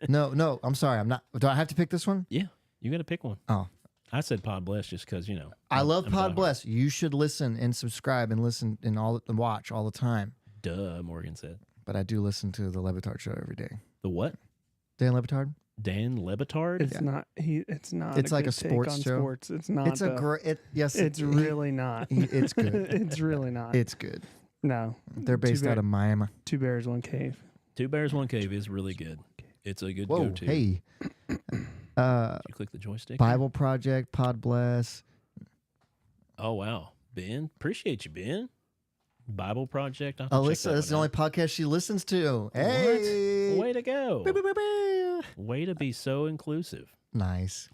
No, I'm sorry. I'm not. Do I have to pick this one? Yeah, you got to pick one. Oh. I said Podbless just because I love I'm diehard. Podbless. You should listen and subscribe and listen and watch all the time. Duh, Morgan said. But I do listen to the Levitard show every day. The what? Dan Levitard. Dan Lebitard? It's not. It's not. It's like good a sports take on show. Sports. It's not. It's a great. Yes, It's really not. It's good. It's really not. It's good. No. They're based out of Miami. Two bears, one cave. Two Bears, One Cave is really good. It's a good Whoa, go-to. hey. Did you click the joystick? Bible Project, Podbless. Oh, wow. Ben, appreciate you, Ben. Bible Project. I'll have to check Alyssa, that that's the one only podcast she listens to. out. Hey. What? Way to go. Boop, boop, boop, boop. Way to be so inclusive. Nice.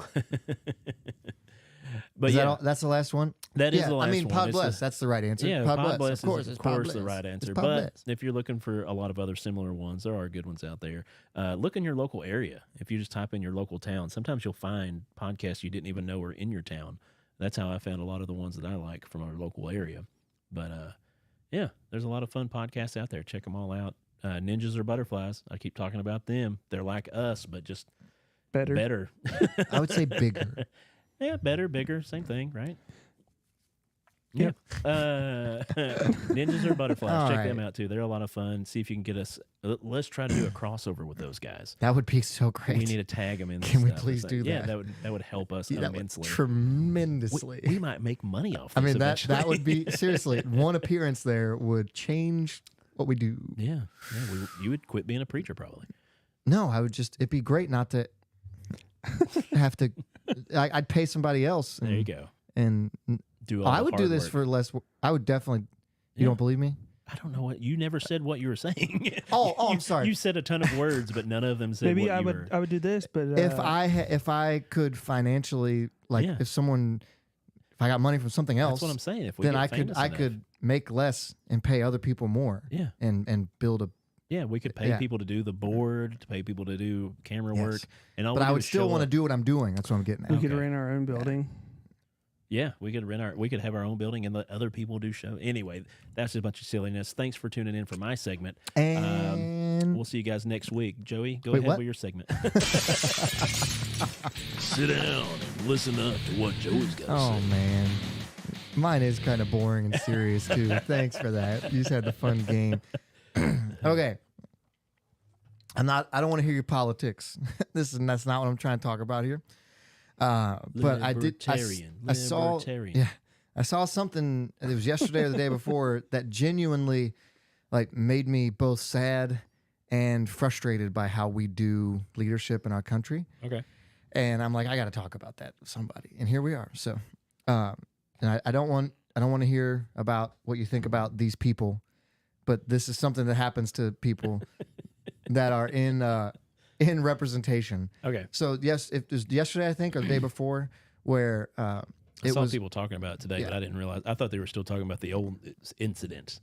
But Is yeah, that all, that's the last one? that is yeah, the last I mean, one. It's Podbless. the- That's the right answer. Yeah, Podbless. is, It's of course, the Podbless. right It's answer. Podbless. But if you're looking for a lot of other similar ones, there are good ones out there. Look in your local area. If you just type in your local town, sometimes you'll find podcasts you didn't even know were in your town That's how I found a lot of the ones that I like from our local area. But yeah, there's a lot of fun podcasts out there. Check them all out. Ninjas or Butterflies. I keep talking about them. They're like us, but just better. I would say bigger. Yeah, better, bigger, same thing, right? Yep. Yeah. Ninjas or Butterflies. All Check right. them out too. They're a lot of fun. See if you can get us. Let's try to do a crossover with those guys. That would be so great. We need to tag them in. Can we stuff. please It's do Yeah, that? that would help us That would immensely. tremendously. We might make money off. I This mean, that eventually. would be seriously one appearance there would change what we do. Yeah. You would quit being a preacher probably. No, I would just. It'd be great not to have to. I'd pay somebody else. And, There you go. And Do all I the would do hard this work. for less. I would definitely. You Yeah. don't believe me? I don't know what you never said what you were saying. Oh, I'm You- sorry. You said a ton of words, but none of them said Maybe what I you would were. I would do this, but If I could financially, like, Yeah. if I got money from something else, That's what I'm saying. If we then get I could famous I enough. could make less and pay other people more. Yeah. And build a. Yeah, we could pay Yeah. people to do the board, to pay people to do camera Yes. work, and all But we I do would is still show want to up. do what I'm doing. That's what I'm getting we at. could Okay. rent our own building. Yeah, we could have our own building and let other people do show. Anyway, that's a bunch of silliness. Thanks for tuning in for my segment. And We'll see you guys next week. Joey, go Wait, ahead what? with your segment. Sit down and listen up to what Joey's got to oh say. man, mine is kind of boring and serious too. Thanks for that. You just had the fun game. Okay. I don't want to hear your politics. That's not what I'm trying to talk about here. But I did. I saw. Libertarian. Yeah, I saw something. It was yesterday or the day before that genuinely, like, made me both sad and frustrated by how we do leadership in our country. Okay. And I'm like, I got to talk about that with somebody. And here we are. So, and I don't want to hear about what you think about these people, but this is something that happens to people that are in representation. Okay. So yes, it was yesterday, I think, or the day before, where I it saw was people talking about it today, Yeah. but I didn't realize. I thought they were still talking about the old incident.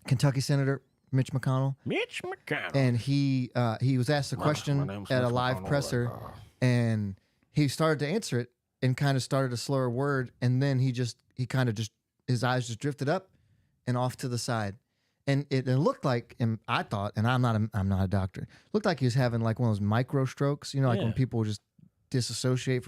Kentucky Senator Mitch McConnell, Mitch McConnell. and he was asked a question name's at a Mitch live McConnell. presser, and he started to answer it and kind of started a slower word, and then he kind of just his eyes just drifted up and off to the side. And it looked like, and I thought, and I'm not a doctor, looked like he was having like one of those micro strokes, like when Yeah. people just disassociate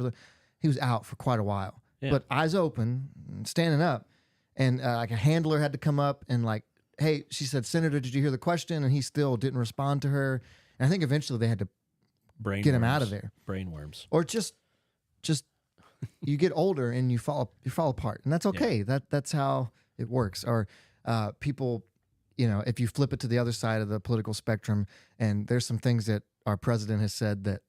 he was out for quite a while, Yeah. but eyes open, standing up, and like a handler had to come up and like, hey, she said, Senator, did you hear the question? And he still didn't respond to her. And I think eventually they had to Brain get him worms. out of there, Brainworms. or just you get older and you fall apart, and that's okay. That's how it works. Or people, if you flip it to the other side of the political spectrum, and there's some things that our president has said that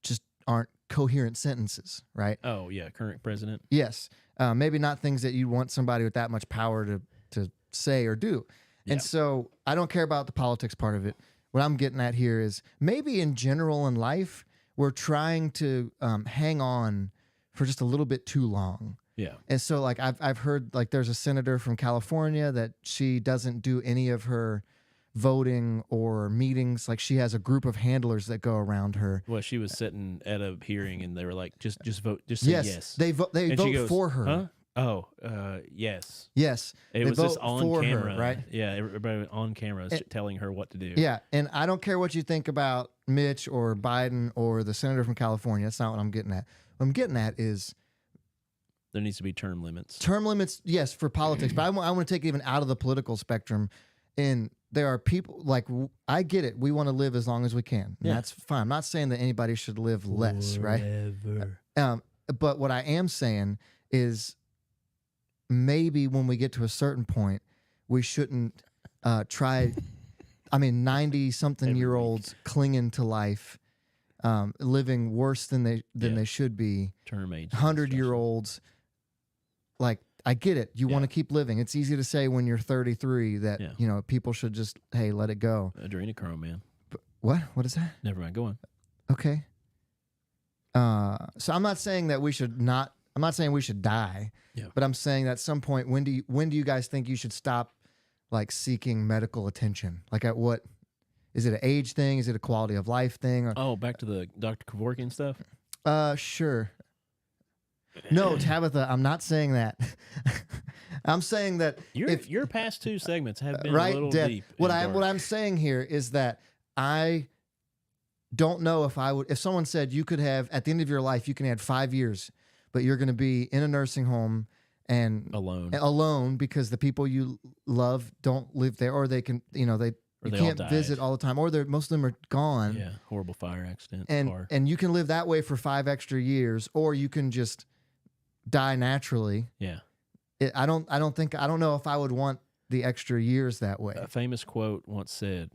just aren't coherent sentences, right? Oh yeah, current president. Yes, maybe not things that you want somebody with that much power to say or do. And Yeah. so I don't care about the politics part of it. What I'm getting at here is maybe in general in life, we're trying to hang on for just a little bit too long. Yeah. And so like I've heard like there's a senator from California that she doesn't do any of her voting or meetings. Like she has a group of handlers that go around her. Well, she was sitting at a hearing, and they were like, "Just vote, just say yes." They vote And she vote goes, for her. Huh? Oh, yes. Yes. It they was just vote on for her, camera, right? Yeah, everybody on camera is telling her what to do. Yeah, and I don't care what you think about Mitch or Biden or the senator from California. That's not what I'm getting at. What I'm getting at is There needs to be term limits. term limits, yes, for politics, but I want to take it even out of the political spectrum. And there are people like I get it. We want to live as long as we can. And Yeah. that's fine. I'm not saying that anybody should live less, right? Forever. But what I am saying is maybe when we get to a certain point, we shouldn't try. 90-something-year-olds clinging to life, living worse than they should be. Term age. 100-year-olds, like I get it. You want to keep living. It's easy to say when you're 33 that people should just let it go. Adrenochrome, man. But what? What is that? Never mind. Go on. Okay. So I'm not saying that we should not. I'm not saying we should die. Yeah. But I'm saying that at some point, when do you guys think you should stop, like seeking medical attention? Like at what? Is it an age thing? Is it a quality of life thing? Or, Oh, back to the Dr. Kevorkian stuff. Sure. No, Tabitha, I'm not saying that. I'm saying that Your past two segments have been right, a little Deb, deep. what and dark. I'm saying here is that I don't know if someone said you could have at the end of your life you can add 5 years, but you're going to be in a nursing home and alone because the people you love don't live there, or they can you can't visit all the time, or most of them are gone. Yeah, horrible fire accident. And you can live that way for 5 extra years, or you can just die naturally. Yeah. I don't know if I would want the extra years that way. A famous quote once said,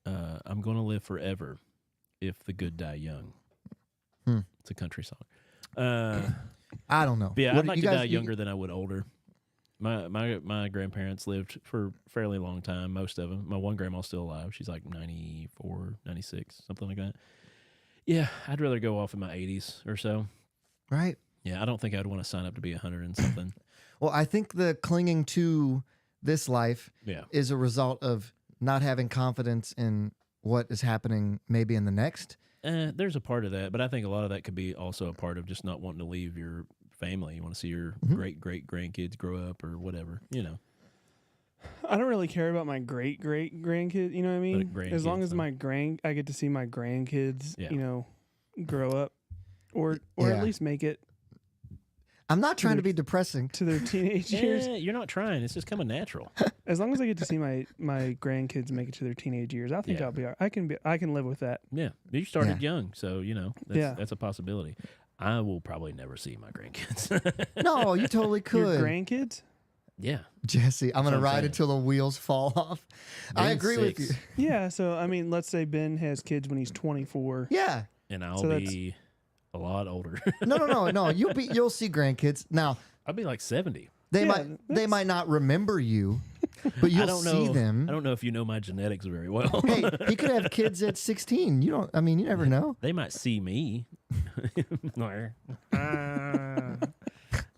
I'm going to live forever if the good die young. It's a country song. I don't know. But yeah, I'd like to die younger than I would older. My grandparents lived for a fairly long time, most of them. My one grandma's still alive. She's like 94, 96, something like that. Yeah, I'd rather go off in my 80s or so. Right. Yeah, I don't think I'd want to sign up to be 100 and something. Well, I think the clinging to this life is a result of not having confidence in what is happening maybe in the next. There's a part of that, but I think a lot of that could be also a part of just not wanting to leave your family. You want to see your great-great-grandkids grow up or whatever, I don't really care about my great-great-grandkids, you know what I mean? As long as I get to see my grandkids, grow up or at least make it. I'm not trying to be depressing. To their teenage years. You're not trying. It's just coming natural. As long as I get to see my grandkids make it to their teenage years, I think I'll be all right. I can live with that. Yeah. You started young, so, that's a possibility. I will probably never see my grandkids. No, you totally could. Your grandkids? Yeah. Jesse, I'm going to ride it till the wheels fall off. I agree with you. Yeah, so, I mean, let's say Ben has kids when he's 24. Yeah. And I'll be a lot older. No. You'll see grandkids. Now, I'll be like 70. They might not remember you, but you'll see them. I don't know if you know my genetics very well. Hey, he could have kids at 16. You never know. They might see me.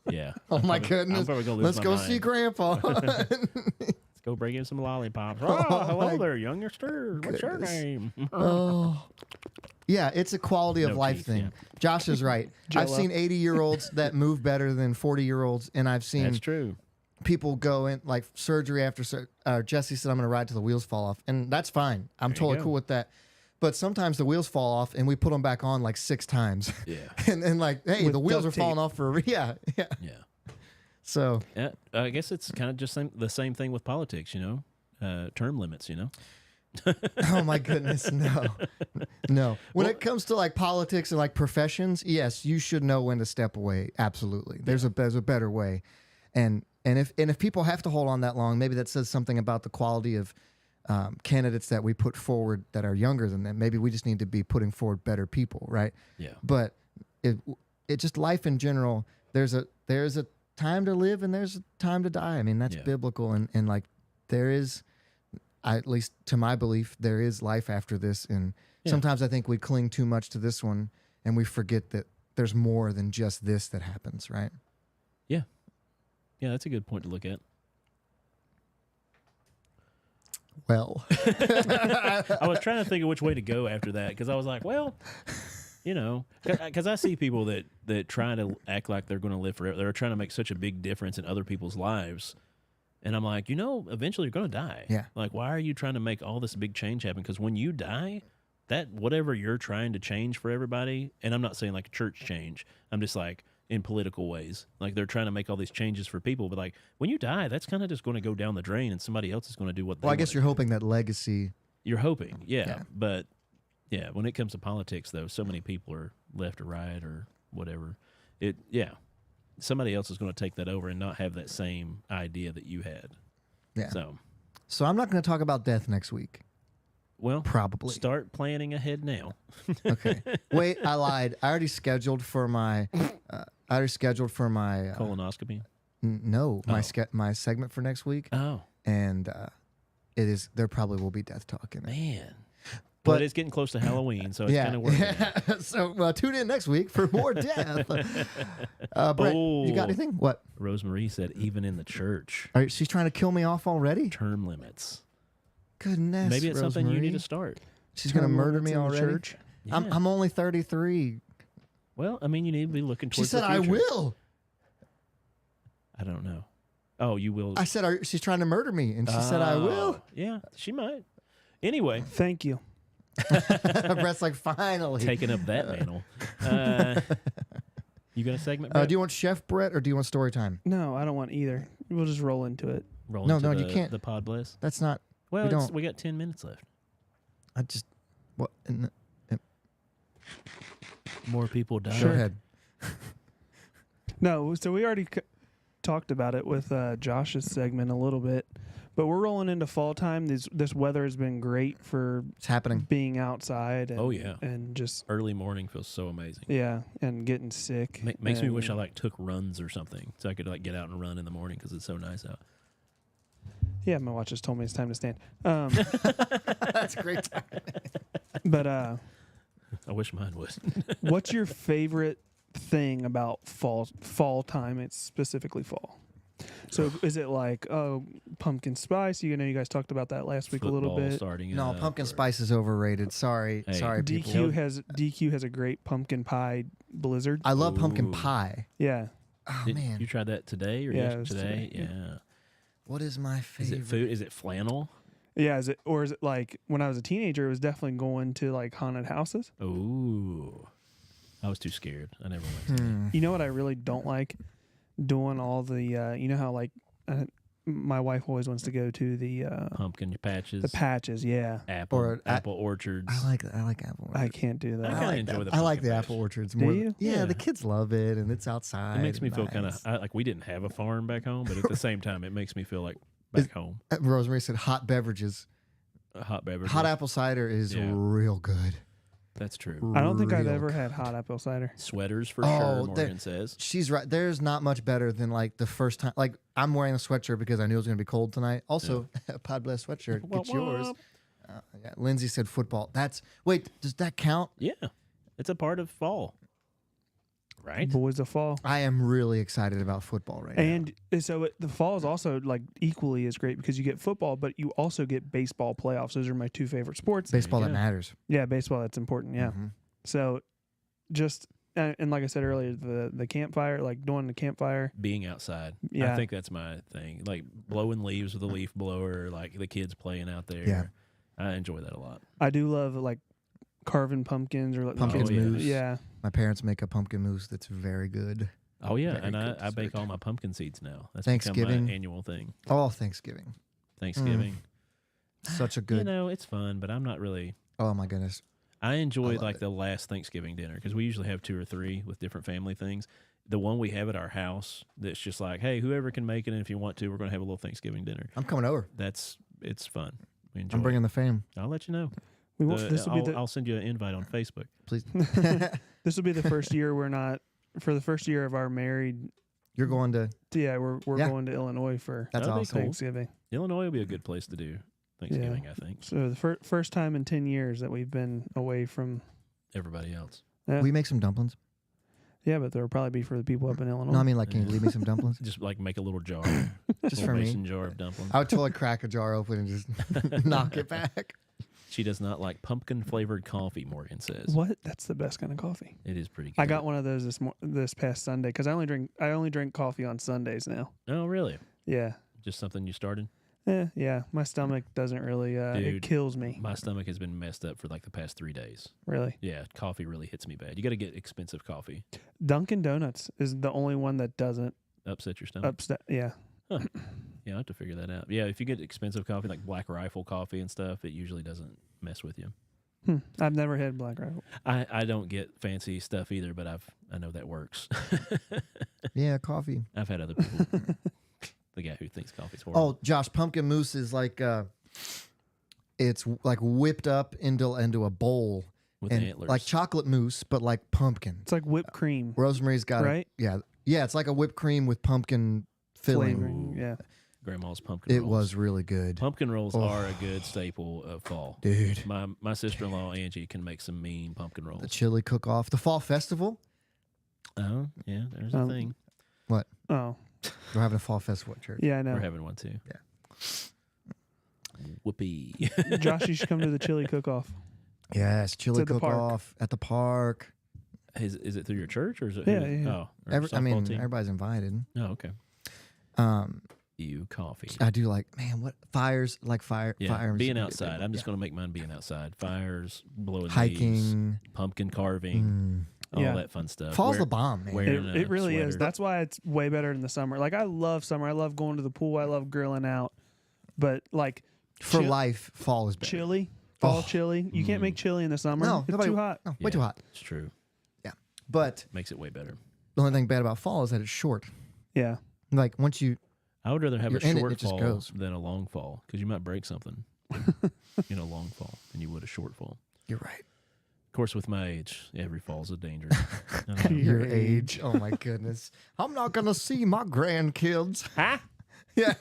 Yeah. Oh my goodness. Let's go see Grandpa. Let's go bring in some lollipops. Oh, hello there, youngster. What's your name? Oh. Yeah, it's a quality of life thing. Yeah. Josh is right. I've seen 80-year-olds that move better than 40-year-olds, and I've seen that's true. People go in like surgery after Jesse said, I'm going to ride till the wheels fall off, and that's fine. I'm totally cool with that. But sometimes the wheels fall off, and we put them back on like 6 times. Yeah. and like, hey, with the wheels are falling off for yeah. So I guess it's kind of just the same thing with politics, term limits, Oh my goodness, no. When it comes to like politics and like professions, yes, you should know when to step away. Absolutely, there's a better way, and if people have to hold on that long, maybe that says something about the quality of candidates that we put forward that are younger than them. Maybe we just need to be putting forward better people, right? Yeah. But it just life in general. There's a time to live and there's a time to die. I mean, that's biblical, and like there is. At least to my belief, there is life after this. And sometimes I think we cling too much to this one and we forget that there's more than just this that happens, right? Yeah. Yeah, that's a good point to look at. Well. I was trying to think of which way to go after that because I was like, well, because I see people that try to act like they're going to live forever. They're trying to make such a big difference in other people's lives. And I'm like, eventually you're going to die. Yeah. Like, why are you trying to make all this big change happen? Because when you die, that whatever you're trying to change for everybody, and I'm not saying like a church change, I'm just like in political ways. Like they're trying to make all these changes for people, but like when you die, that's kind of just going to go down the drain and somebody else is going to do what they want. Well, I guess you're hoping that legacy. You're hoping, yeah. But yeah, when it comes to politics though, so many people are left or right or whatever. Somebody else is going to take that over and not have that same idea that you had. Yeah. So I'm not going to talk about death next week. Well, probably start planning ahead now. Okay. Wait, I lied. I already scheduled for my. Colonoscopy. No, my segment for next week. Oh. And it is. There probably will be death talk in it. Man. But it's getting close to Halloween, so it's kind of working. Yeah. So tune in next week for more death. Brett, you got anything? What? Rosemarie said, even in the church. She's trying to kill me off already? Term limits. Goodness, maybe it's something you need to start. She's going to murder me already? Yeah. I'm only 33. Well, I mean, you need to be looking She towards said, the "I future. will." I don't know. Oh, you will. I said, "She's trying to murder me," and she said, "I will." Yeah, she might. Anyway, Thank you. Brett's like, finally. taking up that mantle. You got a segment, Brett? Do you want Chef Brett or do you want story time? No, I don't want either. We'll just roll into it. Roll No, into no, you can't. The Podbless. That's not. Well, we got 10 minutes left. I just. What? More people die. Go ahead. No, so we already talked about it with Josh's segment a little bit, but we're rolling into fall time. This weather has been great for It's happening. being outside. And, Oh, yeah. and just Early morning feels so amazing. yeah, and getting sick Makes me and- wish I took runs or something so I could get out and run in the morning because it's so nice out. Yeah, my watch just told me it's time to stand. That's a great time. But I wish mine would. what's your favorite thing about fall time? It's specifically fall. So is it like pumpkin spice? You know, you guys talked about that last week a little Football bit. starting No, up, pumpkin or- spice is overrated. Sorry, Hey, sorry, people. DQ has a great pumpkin pie blizzard. I love pumpkin Ooh. pie. Yeah, Oh Did man, you tried that today or Yeah, it was yesterday? today, Yeah. what is my Is favorite? it food? Is it flannel? yeah. Is it like when I was a teenager? It was definitely going to like haunted houses. Ooh. I was too scared. I never went to that. You know what I really don't like? Doing all the you know how like my wife always wants to go to the Pumpkin patches. patches. Yeah, Apple orchards. I like apple. I Orchards. can't do that. I kinda enjoy the I like pumpkin the patch. apple orchards Do more. you? Yeah, the Yeah. kids love it, and it's outside. It makes me and feel kind nice. of like we didn't have a farm back home, but at the same time, it makes me feel like back home. Rosemary said hot beverages. A hot beverage. Hot apple cider is Yeah. real good. That's true. I don't think I've Real ever good. had hot apple cider. Sweaters for Oh, sure. there- Morgan says. She's right. There's not much better than like the first time. Like I'm wearing a sweatshirt because I knew it was going to be cold tonight. Also, a Podbless sweatshirt. Get yours. Yeah, Lindsay said football. Wait. Does that count? Yeah, it's a part of fall, right? Boys of fall. I am really excited about football right now. And so the fall is also like equally as great because you get football, but you also get baseball playoffs. Those are my two favorite sports. Baseball that go. matters. Yeah, baseball, that's important. Yeah. Mhm. So just, and like I said earlier, the campfire, like doing the campfire. Being outside. Yeah. I think that's my thing. Like blowing leaves with a leaf blower, like the kids playing out there. Yeah. I enjoy that a lot. I do love like carving pumpkins or like Pumpkin mousse. Yeah. My parents make a pumpkin mousse that's very good. Oh yeah, Very and good I bake dessert. all my pumpkin seeds now. That's Thanksgiving. become my annual thing. Oh, Thanksgiving. Thanksgiving. Such a You good. know, it's fun, but I'm not really. Oh my goodness. I enjoy love like it. the last Thanksgiving dinner because we usually have 2 or 3 with different family things. The one we have at our house that's just like, hey, whoever can make it, and if you want to, we're going to have a little Thanksgiving dinner. I'm coming over. It's fun. We enjoy. I'm bringing the fame. I'll let you know. We won't, this will be I'll send you an invite on Facebook. Please. this will be the first year we're not, for the first year of our married. You're going to. Yeah, we're Yeah. going to Illinois for That's That'd be awesome. cool. Thanksgiving. Illinois will be a good place to do Thanksgiving, I think. So the first time in 10 years that we've been away from. Everybody else. Yeah, We make some dumplings. yeah, but there will probably be for the people up in Illinois. No, I mean like, can you leave me some dumplings? Just like make a little jar. Just little for me. mason jar of dumplings. I would totally crack a jar open and just knock it back. She does not like pumpkin flavored coffee, Morgan says. What? That's the best kind of coffee. It is pretty good. I got one of those this past Sunday because I only drink coffee on Sundays now. Oh, really? Yeah. Just something you started? Yeah. My stomach doesn't really. It Dude, kills me. My stomach has been messed up for like the past 3 days. Really. Yeah, coffee really hits me bad. You got to get expensive coffee. Dunkin' Donuts is the only one that doesn't Upset your stomach. upset. Yeah. Yeah, I have to figure that out. Yeah, if you get expensive coffee like Black Rifle coffee and stuff, it usually doesn't mess with you. I've never had Black Rifle. I don't get fancy stuff either, but I know that works. Yeah, coffee. I've had other people. The guy who thinks coffee's horrible. Oh, Josh, pumpkin mousse is like it's like whipped up into a bowl with and antlers. like chocolate mousse, but like pumpkin. It's like whipped cream Rosemary's got Right? it. Yeah, it's like a whipped cream with pumpkin filling. flavoring. Yeah. Grandma's pumpkin It rolls. was really good, Pumpkin rolls Oh. are a good staple of fall. dude. My sister-in-law Angie can make some mean pumpkin The rolls. chili cook-off, the fall festival. Oh yeah, there's a thing. Oh. We're having a fall festival at church. Yeah, I We're know. having one too. Yeah. Whoopee. Josh, you should come to the chili cook-off. Yes, chili at the park. cook-off at the park. Is it through your church or is it? Yeah. Oh, or team? Everybody's invited. Oh, okay. Coffee. I do like, man, what fires, like fire. Being outside. I'm just going to make mine being outside. Fires, blowing hiking, leaves, pumpkin carving, all that fun stuff. Fall's the bomb, man. It really sweater. is. That's why it's way better in the summer. Like, I love summer. I love going to the pool. I love grilling out. But like for life, fall is better. Chili, fall chili. You can't make chili in the summer. No, it's too hot. No, way too hot. It's true. Yeah, but makes it way better. The only thing bad about fall is that it's short. Yeah, like once you. I would rather have a short fall goes. than a long fall because you might break something in a long fall than you would a short fall. You're right. Of course, with my age, every fall's a danger. Your age. Oh, my goodness. I'm not going to see my grandkids. Huh? Yeah.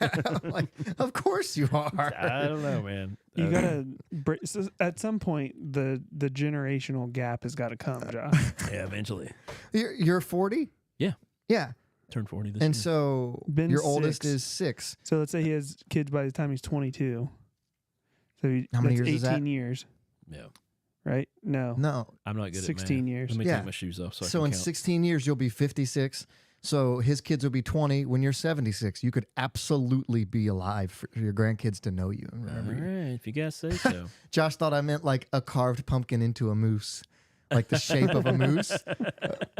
Like, of course you are. I don't know, man. You got to, at some point, the generational gap has got to come, Josh. Yeah, eventually. You're 40? Yeah. Yeah. Turned 40 this year. And so your oldest is 6. So let's say he has kids by the time he's 22. So how many years 18 is that? years. Yeah. Right? No. I'm not good 16 at 16 years. Let me take my shoes off so I can in count. 16 years, you'll be 56. So his kids will be 20 when you're 76. You could absolutely be alive for your grandkids to know you and remember you. All right, if you guys say so. Josh thought I meant like a carved pumpkin into a moose. Like the shape of a moose,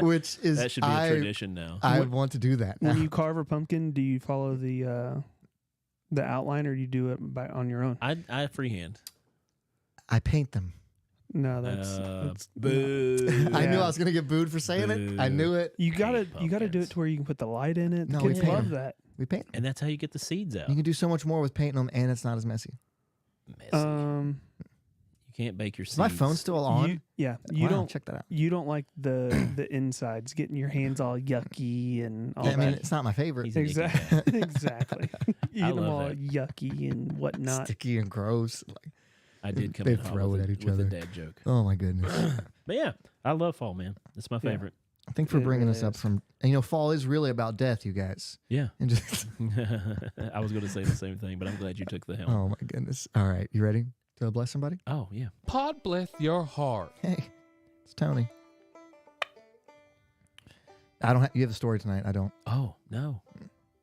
which is that should be a tradition now. I want to do that. When you carve a pumpkin, do you follow the outline or do you do it on your own? I freehand. I paint them. No, that's boo. I knew I was gonna get booed for saying it. I knew it. You gotta do it to where you can put the light in it. No, Kids we paint love them. that. We paint them. And that's how you get the seeds out. You can do so much more with painting them, and it's not as messy. You can't bake your seeds. Is my phone still on? You don't check that out. You don't like the insides, getting your hands all yucky and all that. I mean, it's not my favorite. Exactly. Exactly. You I get them love all that. yucky and whatnot. Sticky and gross. Like, I did come they in hot throw with it at a- each with other. a dad joke. Oh my goodness. But yeah, I love fall, man. It's my favorite. I think for It bringing really this up is. from, and, fall is really about death, you guys. Yeah. And just, I was going to say the same thing, but I'm glad you took the helm. oh my goodness. All right, you ready to bless somebody? Oh, yeah. Podbless your heart. Hey, it's Tony. I don't. You have a story tonight. I don't. Oh, no.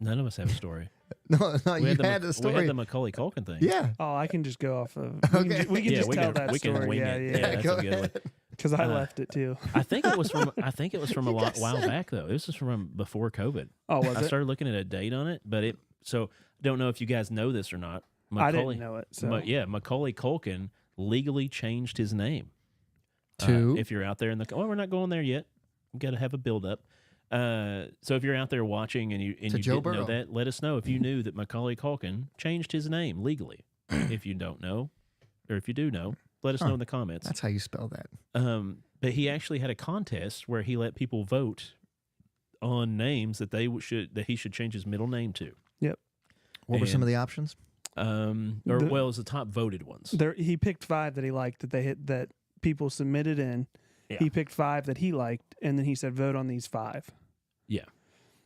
None of us have a story. No, you We had the story. We had the Macaulay Culkin thing. Yeah. Oh, I can just go off of. Okay. We can Yeah, just we tell can- that we can story. wing Yeah, it. yeah. That's go a good one. ahead. Because I left it too. I think it was from. a You while said- back though. This is from before COVID. Oh, was I it? started looking at a date on it, but don't know if you guys know this or not. I didn't know it. So Macaulay Culkin legally changed his name. To? If you're out there we're not going there yet. We got to have a build up. So if you're out there watching and you Joe didn't know Burrow. that, let us know if you knew that Macaulay Culkin changed his name legally. If you don't know, or if you do know, let us know in the comments. That's how you spell that. But he actually had a contest where he let people vote on names that he should change his middle name to. Yep. What were some of And- the options? It was the top voted ones. He picked 5 that he liked that they hit that people submitted in. Yeah. He picked 5 that he liked, and then he said, "Vote on these 5." Yeah,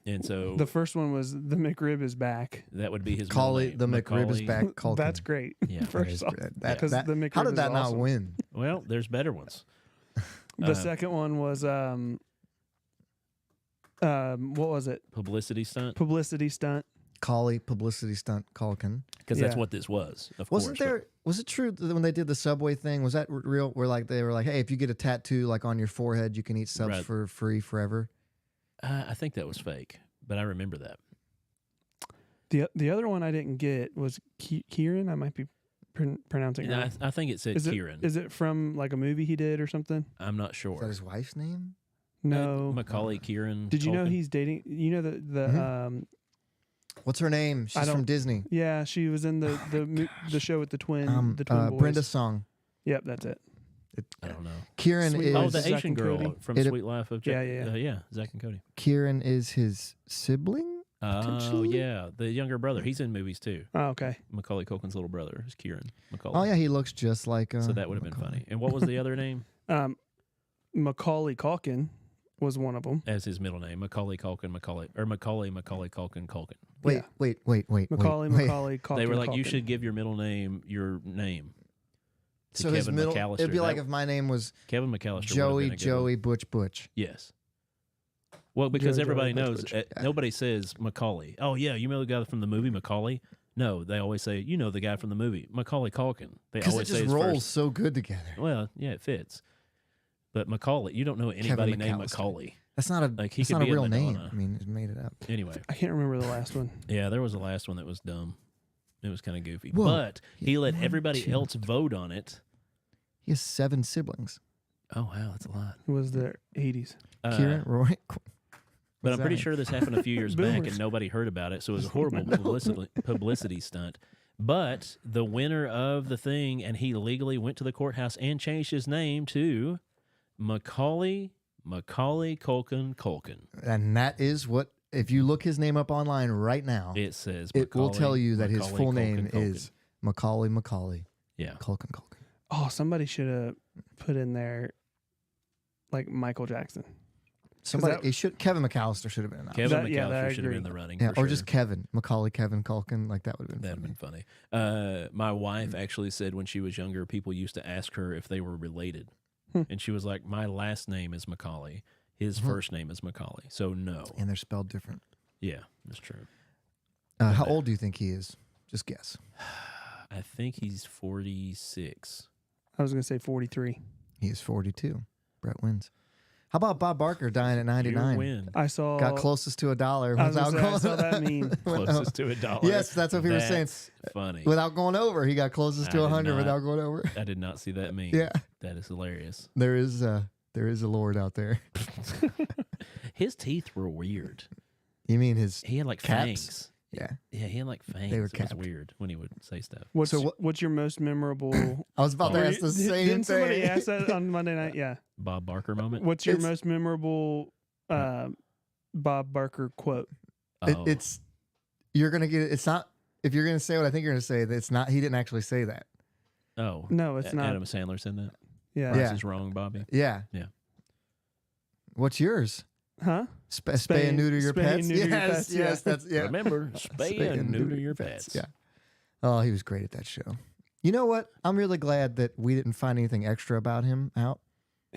and so The first one was the McRib is back. that would be his Call middle it name. the McRib is Macaulay- back. Culkin. That's great. Yeah, That First is off, great. because the McRib how did is that not awesome. win? Well, there's better ones. The second one was what was it? Publicity stunt, Publicity stunt. Collie publicity stunt Culkin. because that's Yeah. what this was. Of Wasn't course, there? Was it true that when they did the Subway thing? Was that real? Where they were like, hey, if you get a tattoo like on your forehead, you can eat subs Right. for free forever. I think that was fake, but I remember that. The other one I didn't get was Kieran. I might be pronouncing it And wrong. I think it said Kieran. Is it from like a movie he did or something? I'm not Is sure. that his wife's name? No. Macaulay Kieran. Did you know Culkin? he's dating? You know the What's her name? She's don't- from Disney. yeah, she was in the show with the twin boys. Brenda Song. Yep, that's it. I don't know. Kieran Sweet is Life Oh, the Zack Asian and girl Cody? from It- Sweet Life of Jack. Yeah. Yeah, Zach and Cody. Kieran is his sibling. Oh, Potentially? yeah, the younger brother. He's in movies too. Oh, okay. Macaulay Culkin's little brother is Kieran Macaulay. Oh yeah, he looks just like. So that would have been Macaulay. funny. And what was the other name Macaulay Culkin was one of them. as his middle name? Macaulay Culkin, Macaulay Culkin. Wait, Yeah. wait. Macaulay wait. Culkin. They were like, you Culkin. should give your middle name your name. So his Kevin middle, McAllister. it'd be like if my name was Kevin McAllister. Joey Butch. Yes. Well, because Joey, everybody Butch, knows, Butch. Nobody says Macaulay. Oh, yeah, you know the guy from the movie Macaulay? No, they always say, you know the guy from the movie, Macaulay Culkin. They Because it always say just his rolls first. so good together. Well, yeah, it fits. But Macaulay, you don't know anybody named McAllister. Macaulay. That's not a Like, he that's could not a be in real name. Madonna. I mean, it's made it up. Anyway, I can't remember the last one. yeah, there was the last one that was dumb. It was kind of goofy. Whoa. But he let One, everybody two, else vote on it. He has 7 siblings. Oh, wow, that's a lot. It was the 80s. Kieran, Roy. But What's I'm pretty that? sure this happened a few years back Boomers. and nobody heard about it, so it was a horrible publicity stunt. But the winner of the thing, and he legally went to the courthouse and changed his name to Macaulay Culkin. And that is what, if you look his name up online right now, It says it will tell you that his Macaulay full Culkin name Culkin. is Macaulay Yeah. Culkin. Oh, somebody should have put in there like Michael Jackson. Somebody, Kevin McAllister should have been an option. Kevin That- yeah, McAllister I should have been agree. in the running. Yeah, for or sure. just Kevin Culkin. Like that would have been That'd have funny. been funny. My wife actually said when she was younger, people used to ask her if they were related. And she was like, my last name is Macaulay. His first name is Macaulay. So no. And they're spelled different. Yeah, that's true. How old do you think he is? Just guess. I think he's 46. I was going to say 43. He is 42. Brett wins. How about Bob Barker dying at You 99? win. I saw. Got closest to $1 I was without gonna say, I going. saw that meme. Closest to $1. Yes, that's what people were saying. That's funny. Without going over, he got closest I to did 100 not. without going over. I did not see that meme. Yeah, That is hilarious. there is a Lord out there. His teeth were weird. You mean his? He had like Caps? fangs. Yeah, Yeah, he had like fangs. were It was capped. weird when he would say stuff. What's your most memorable? I was about to ask the same Didn't somebody thing. ask that on Monday night? Yeah. Bob Barker moment? What's your It's- most memorable Bob Barker quote? Oh. It's you're gonna get it. It's not. If you're gonna say what I think you're gonna say, it's not. He didn't actually say that. Oh. No, it's not. Adam Sandler said that? Yeah. Yeah. This is wrong, Bobby. Yeah. Yeah. What's yours? Huh? Spay and neuter your spay and pets. neuter your Yes, pets, yes, yeah. that's yeah. Remember, spay and neuter your pets. Yeah. Oh, he was great at that show. You know what? I'm really glad that we didn't find anything extra about him out.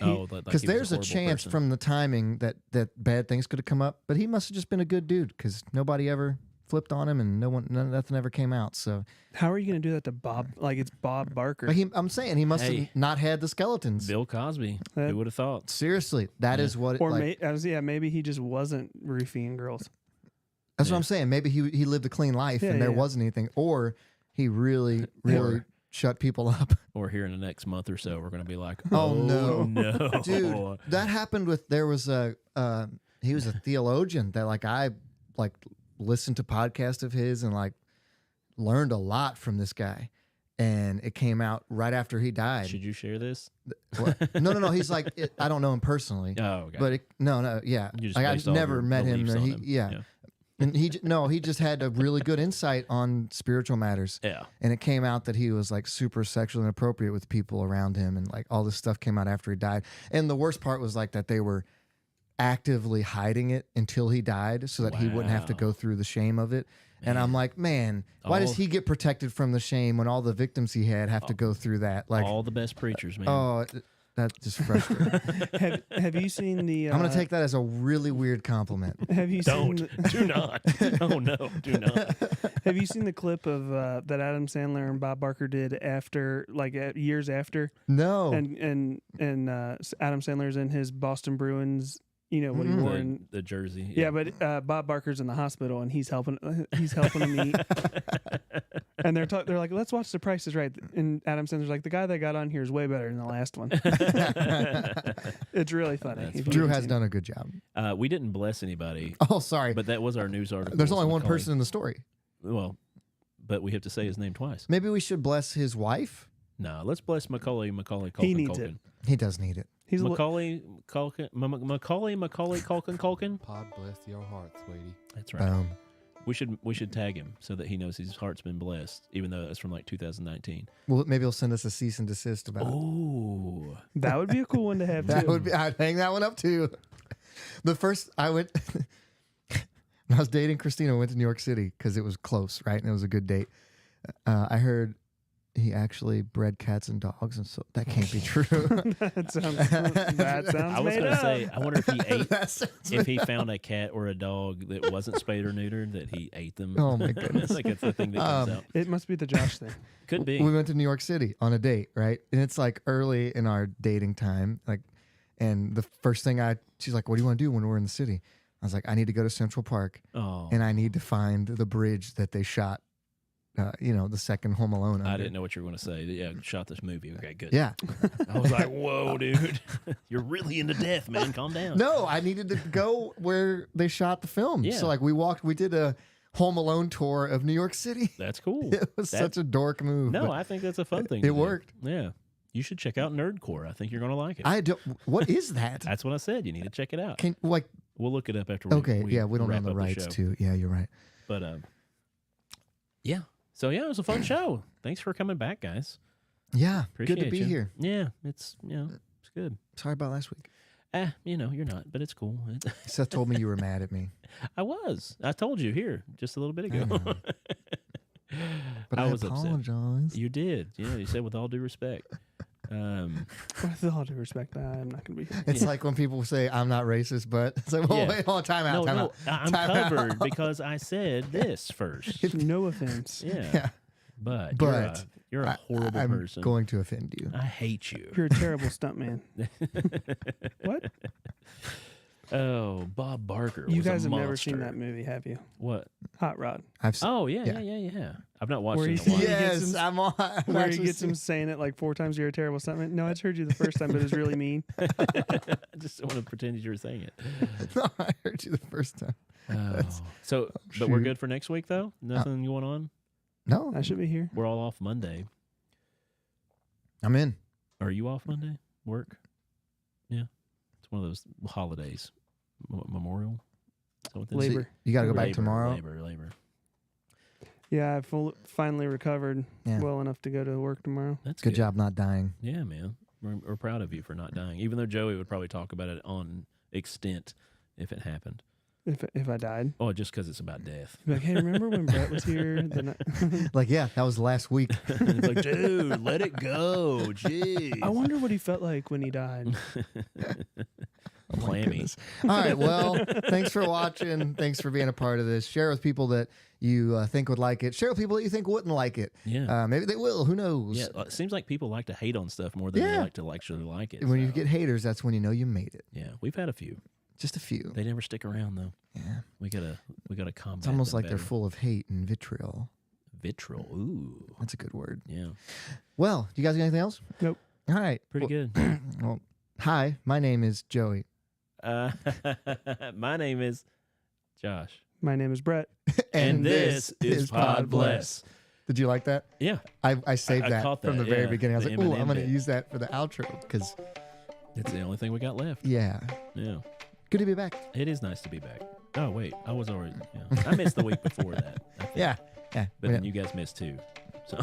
Oh, Because there's a chance from the timing that bad things could have come up, but he must have just been a good dude because nobody ever flipped on him and nothing ever came out. So How are you going to do that to Bob? Like it's Bob Barker. but I'm saying he must Hey. have not had the skeletons. Bill Cosby. Uh, Who would have thought? Seriously, that is what. or like, maybe he just wasn't roofing girls. that's Yeah. what I'm saying. Maybe he lived a clean life Yeah, and there yeah. wasn't anything, or he really shut people up. Or here in the next month or so, we're going to be like, Oh, no. no. Dude, that happened with he was a theologian that I listened to podcasts of his and learned a lot from this guy, and it came out right after he died. Should you share this? What? No, he's I don't know him personally, Oh, okay. but yeah, You just I've based all never your met him. beliefs on him. Yeah. And he just had a really good insight on spiritual matters. Yeah. And it came out that he was super sexually inappropriate with people around him, and all this stuff came out after he died. And the worst part was that they were actively hiding it until he died so that he wouldn't have to Wow. go through the shame of it. And I'm like, man, why does he get protected from the shame when all the victims he had have to go through that? All the best preachers, man. Oh, that's just frustrating. Have you seen the? I'm going to take that as a really weird compliment. Have you Don't. seen? The, Do not. Oh, no. Do not. have you seen the clip of that Adam Sandler and Bob Barker did after, years after? No. And Adam Sandler's in his Boston Bruins. You know what he wore in. The jersey. Yeah, but Bob Barker's in the hospital and he's helping him eat. And they're like, let's watch The Price is Right. And Adam Sandler's like, the guy that got on here is way better than the last one. It's really funny. That's if funny. you Drew haven't has seen done a good job. We didn't bless anybody, Oh, sorry. but that was our news article. There's only one Macaulay. person in the story. Well, but we have to say his name twice. Maybe we should bless his wife. No, let's bless Macaulay Culkin. He needs Culkin. it. He does need it. He's a li- Macaulay Culkin. Macaulay Culkin. Pod bless your heart, sweetie. That's right. Boom. We should tag him so that he knows his heart's been blessed, even though it's from 2019. Well, maybe he'll send us a cease and desist about it. Oh, that would be a cool one to have That too. would be. I'd hang that one up too. The first I went when I was dating Christina, I went to New York City because it was close, right, and it was a good date. I heard he actually bred cats and dogs, and so that can't be true. that sounds I was made going to up. say, I wonder if he ate, That sounds if he found a cat or a dog that wasn't spayed or neutered, that he ate them. Oh, my goodness. I think it's the thing that comes out. It must be the Josh thing. Could be. We went to New York City on a date, right? And it's like early in our dating time, like, and the first thing she's like, "What do you want to do when we're in the city?" I was like, "I need to go to Central Park, Oh, and I need to find the bridge that they shot, the second Home Alone under." I didn't know what you were going to say. Yeah, shot this movie. Okay, good. Yeah. I was like, whoa, dude. You're really into death, man. Calm down. No, I needed to go where they shot the film. Yeah. So like we did a Home Alone tour of New York City. That's cool. It was such a dork move. No, but I think that's a fun thing. it to do. worked. Yeah. You should check out Nerdcore. I think you're going to like it. I don't. What is that? That's what I said. You need to check it out. Can like We'll look it up after we okay? Yeah, we don't wrap own the up rights show. to. Yeah, you're right. But yeah. So yeah, it was a fun show. Thanks for coming back, guys. Yeah, Appreciate good to be you. here. Yeah, it's it's good. Sorry about last week. You're not, but it's cool. Seth told me you were mad at me, I was. I told you here just a little bit I ago. know. but I was upset. apologize. You did. Yeah, you said with all due respect. With all due respect, I'm not going to be here. It's like when people say I'm not racist, but it's like, well, Yeah. wait, hold on, time out, time out. I'm Time out. covered because I said this first. No offense. Yeah, Yeah, but But you're a horrible I'm person. going to offend you. I hate you. You're a terrible stuntman. What? Oh, Bob Barker. You was a guys have never seen monster. that movie, have you? What? Hot Rod. I've seen. Oh yeah, Yeah. yeah. I've not watched Where it in he- a while. Yeah. Yes, gets him- I'm on. I've Where he actually gets him seen- saying it like 4 times, you're a terrible stuntman. No, I just heard you the first time, but it's really mean. I just want to pretend you were saying it. No, I heard you the first time. Oh. So, but we're shoot. good for next week though. Nothing going on. No, I should be here. We're all off Monday. I'm in. Are you off Monday? Work? Yeah. It's one of those holidays. Memorial? Is that what this is? Labor. You got to go back Labor, tomorrow. Labor. Yeah, I finally recovered Yeah. well enough to go to work tomorrow. That's Good job not dying. Yeah, man. We're proud of you for not dying. Even though Joey would probably talk about it on extent if it happened. If I died. Oh, just because it's about death. Be like, hey, remember when Brett was here? Like, yeah, that was last week. It's like, dude, let it go. Jeez. I wonder what he felt like when he died. Oh my Clammy. goodness. All right. Well, thanks for watching. Thanks for being a part of this. Share with people that you think would like it. Share with people that you think wouldn't like it. Yeah. Maybe they will. Who knows? Yeah. It seems like people like to hate on stuff more than they Yeah. like to actually like it. When you so, get haters, that's when you know you made it. yeah, we've had a few. Just a few. They never stick around though. Yeah. We gotta combat. It's almost them like they're better. full of hate and vitriol. Vitriol. Ooh. That's a good word. Yeah. Well, you guys got anything else? Nope. All right. Pretty Well, good. Well, hi. My name is Joey. My name is Josh. My name is Brett. And this is Podbless. Did you like that? Yeah. I saved I that caught from that, the very yeah, beginning. I was the like, oh, I'm Eminem going to bit. use that for the outro because, It's the only thing we got left. yeah. Yeah. Good to be back. It is nice to be back. Oh, wait. I was already. Yeah. I missed the week before that. I think. Yeah. Yeah. But then you guys missed too. So.